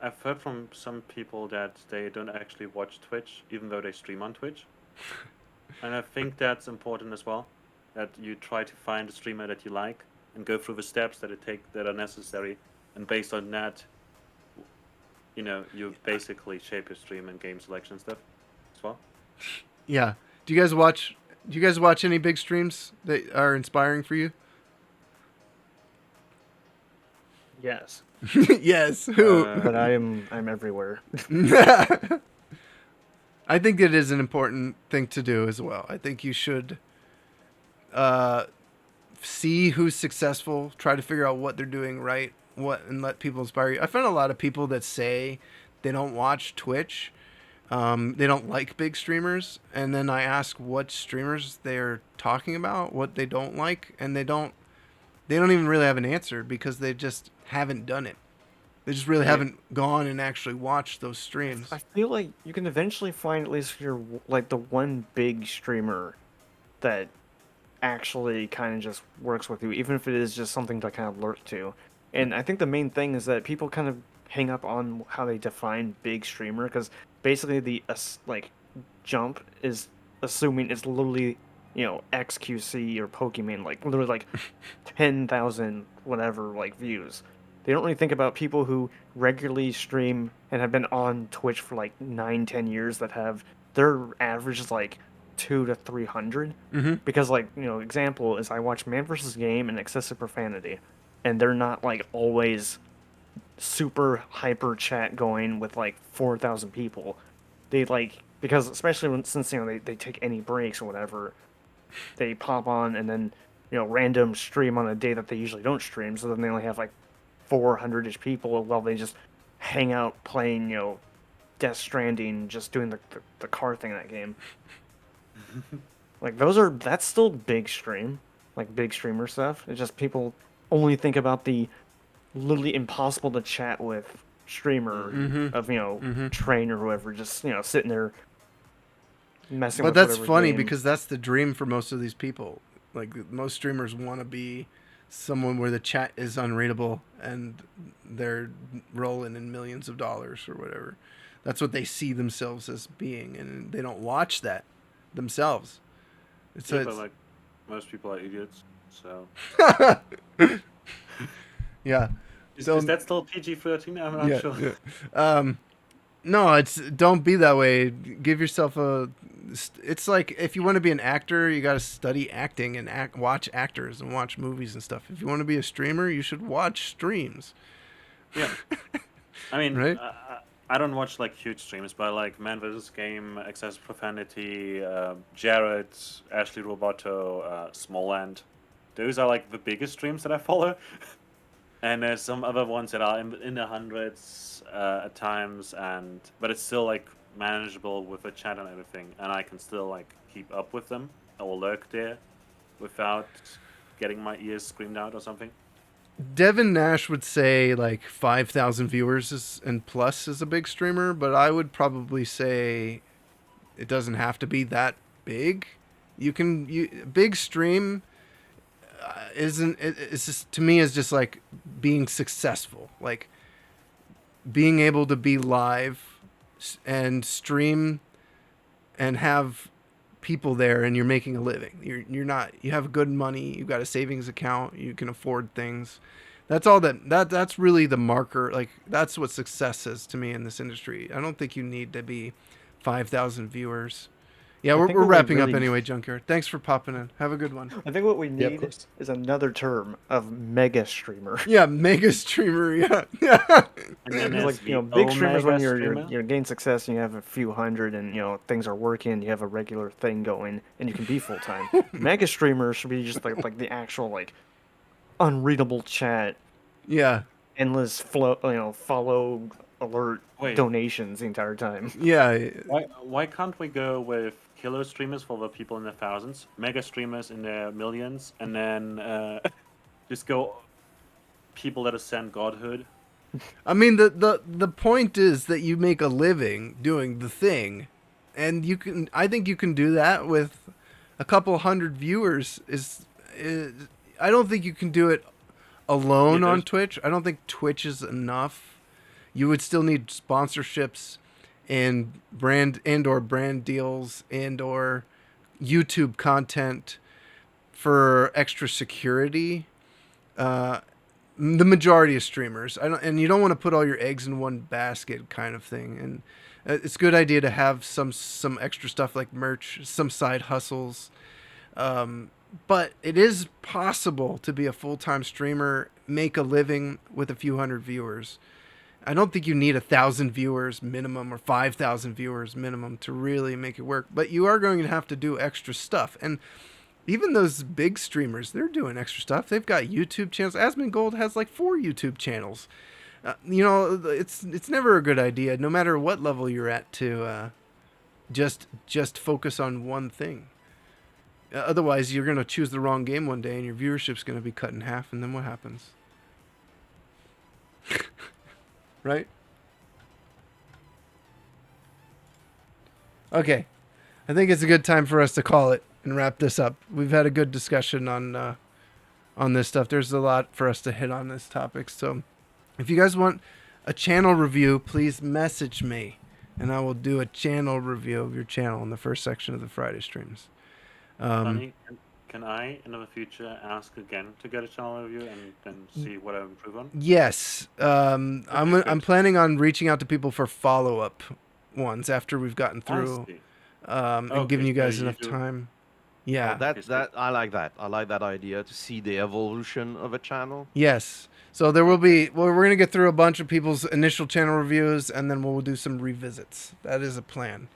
I've heard from some people that they don't actually watch Twitch, even though they stream on Twitch. And I think that's important as well. That you try to find a streamer that you like and go through the steps that are necessary, and based on that, you basically shape your stream and game selection stuff as well. Yeah. Do you guys watch any big streams that are inspiring for you? Yes. Yes. Who? But I'm everywhere. I think it is an important thing to do as well. I think you should see who's successful, try to figure out what they're doing right, and let people inspire you. I find a lot of people that say they don't watch Twitch, they don't like big streamers, and then I ask what streamers they're talking about, what they don't like, and they don't even really have an answer because they just haven't done it. They just really haven't gone and actually watched those streams. I feel like you can eventually find at least the one big streamer that actually kind of just works with you, even if it is just something to kind of lurk to. And I think the main thing is that people kind of hang up on how they define big streamer, because basically the jump is assuming it's literally XQC or Pokemon, like literally like 10,000 whatever like views. They don't really think about people who regularly stream and have been on Twitch for like 9, 10 years that have their average is like 2 to 300. Because like example is I watch Man vs. Game and Excessive Profanity, and they're not like always super hyper chat going with like 4,000 people. They like because especially since they take any breaks or whatever, they pop on and then random stream on a day that they usually don't stream. So then they only have like 400ish people while they just hang out playing Death Stranding, just doing the car thing in that game. Like that's still big stream, like big streamer stuff. It's just people only think about the literally impossible to chat with streamer of Train or whoever, just sitting there messing But with that's whatever funny game. because that's the dream for most of these people. Like most streamers want to be someone where the chat is unreadable and they're rolling in millions of dollars or whatever. That's what they see themselves as being, and they don't watch that themselves. Yeah, but like most people are idiots. So yeah. is So- that still PG-13? I'm not sure. Yeah. No, it's don't be that way. Give yourself a. It's like if you want to be an actor, you got to study acting and watch actors and watch movies and stuff. If you want to be a streamer, you should watch streams. Yeah. I mean, Right? I don't watch like huge streams, but like Man vs. Game, Excessive Profanity, Jared, Ashley Roboto, Smallland. Those are like the biggest streams that I follow. And there's some other ones that are in the hundreds at times, but it's still like manageable with the chat and everything, and I can still like keep up with them or lurk there without getting my ears screamed out or something. Devin Nash would say like 5,000 viewers and plus is a big streamer, but I would probably say it doesn't have to be that big. Big stream it's just to me is just like being successful, like being able to be live and stream and have people there and you're making a living. You're not, you have good money, you've got a savings account, you can afford things. That's all that's really the marker. Like that's what success is to me in this industry. I don't think you need to be 5,000 viewers. Yeah, we're think what we wrapping up really- anyway, Junkyard. Thanks for popping in. Have a good one. I think what we Yeah, of need course. is another term of mega streamer. Yeah, mega streamer. Yeah, yeah. And then Because, there's like, the big streamers when Omega you're streamer. gain success and you have a few hundred and things are working, you have a regular thing going, and you can be full time. Mega streamers should be just like the actual like unreadable chat, Yeah, endless flow, follow alert Wait. donations the entire time. yeah. Why can't we go with killer streamers for the people in the thousands, mega streamers in the millions, and then just go people that ascend godhood? I mean, the point is that you make a living doing the thing, and you can. I think you can do that with a couple hundred viewers. I don't think you can do it alone Yeah, on there's- Twitch. I don't think Twitch is enough. You would still need sponsorships and brand deals or YouTube content for extra security. The majority of streamers, and you don't want to put all your eggs in one basket, kind of thing. And it's a good idea to have some extra stuff like merch, some side hustles. But it is possible to be a full-time streamer, make a living with a few hundred viewers. I don't think you need 1,000 viewers minimum or 5,000 viewers minimum to really make it work. But you are going to have to do extra stuff. And even those big streamers, they're doing extra stuff. They've got YouTube channels. Asmongold has like 4 YouTube channels. It's never a good idea, no matter what level you're at, to just focus on one thing. Otherwise, you're going to choose the wrong game one day, and your viewership's going to be cut in half, and then what happens? Right? Okay. I think it's a good time for us to call it and wrap this up. We've had a good discussion on this stuff. There's a lot for us to hit on this topic. So if you guys want a channel review, please message me, and I will do a channel review of your channel in the first section of the Friday streams. Sonny, can I in the future ask again to get a channel review and then see what I improve on? Yes, I'm good. planning on reaching out to people for follow-up ones after we've gotten I through, see. and giving you Okay, so guys you enough do. time. Oh, Yeah. that I like that. I like that idea to see the evolution of a channel. Yes. So there will Okay. be. Well, we're gonna get through a bunch of people's initial channel reviews, and then we'll do some revisits. That is a plan.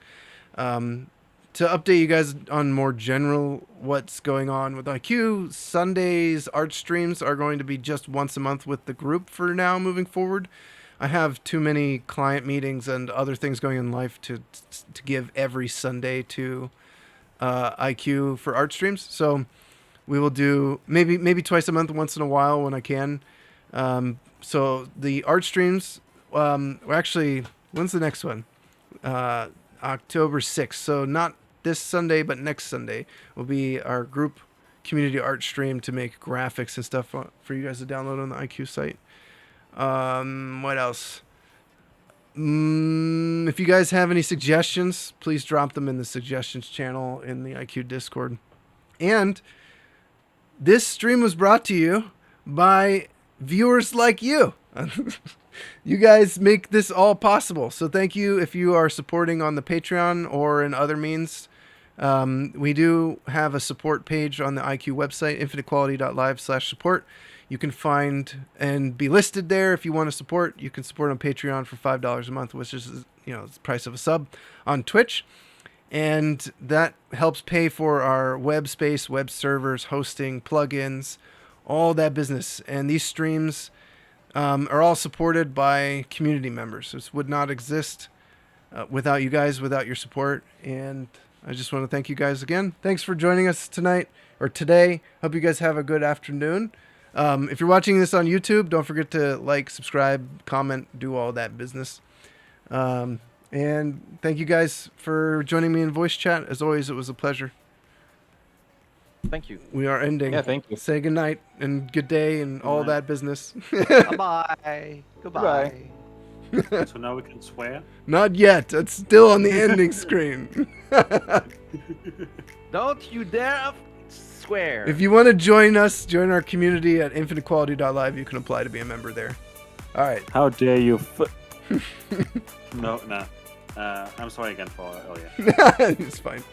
Um, to update you guys on more general what's going on with IQ, Sundays art streams are going to be just once a month with the group for now moving forward. I have too many client meetings and other things going in life to give every Sunday to IQ for art streams. So we will do maybe twice a month, once in a while when I can. So the art streams, well, actually, when's the next one? October 6th. So not this Sunday, but next Sunday will be our group community art stream to make graphics and stuff for you guys to download on the IQ site. What else? If you guys have any suggestions, please drop them in the suggestions channel in the IQ Discord. And this stream was brought to you by viewers like you. You guys make this all possible. So thank you if you are supporting on the Patreon or in other means. We do have a support page on the IQ website, infinitequality.live/support. You can find and be listed there if you want to support. You can support on Patreon for $5 a month, which is the price of a sub on Twitch. And that helps pay for our web space, web servers, hosting, plugins, all that business. And these streams are all supported by community members. This would not exist without you guys, without your support. And I just want to thank you guys again. Thanks for joining us tonight or today. Hope you guys have a good afternoon. If you're watching this on YouTube, don't forget to like, subscribe, comment, do all that business. And thank you guys for joining me in voice chat. As always, it was a pleasure. Thank you. We are ending. Yeah, thank you. Say good night and good day and all night. that business. Bye-bye. Goodbye. So now we can swear. Not yet. It's still on the ending screen. Don't you dare swear. If you want to join us, join our community at infinitequality.live. You can apply to be a member there. All right. How dare you? No. I'm sorry again for earlier. It's fine.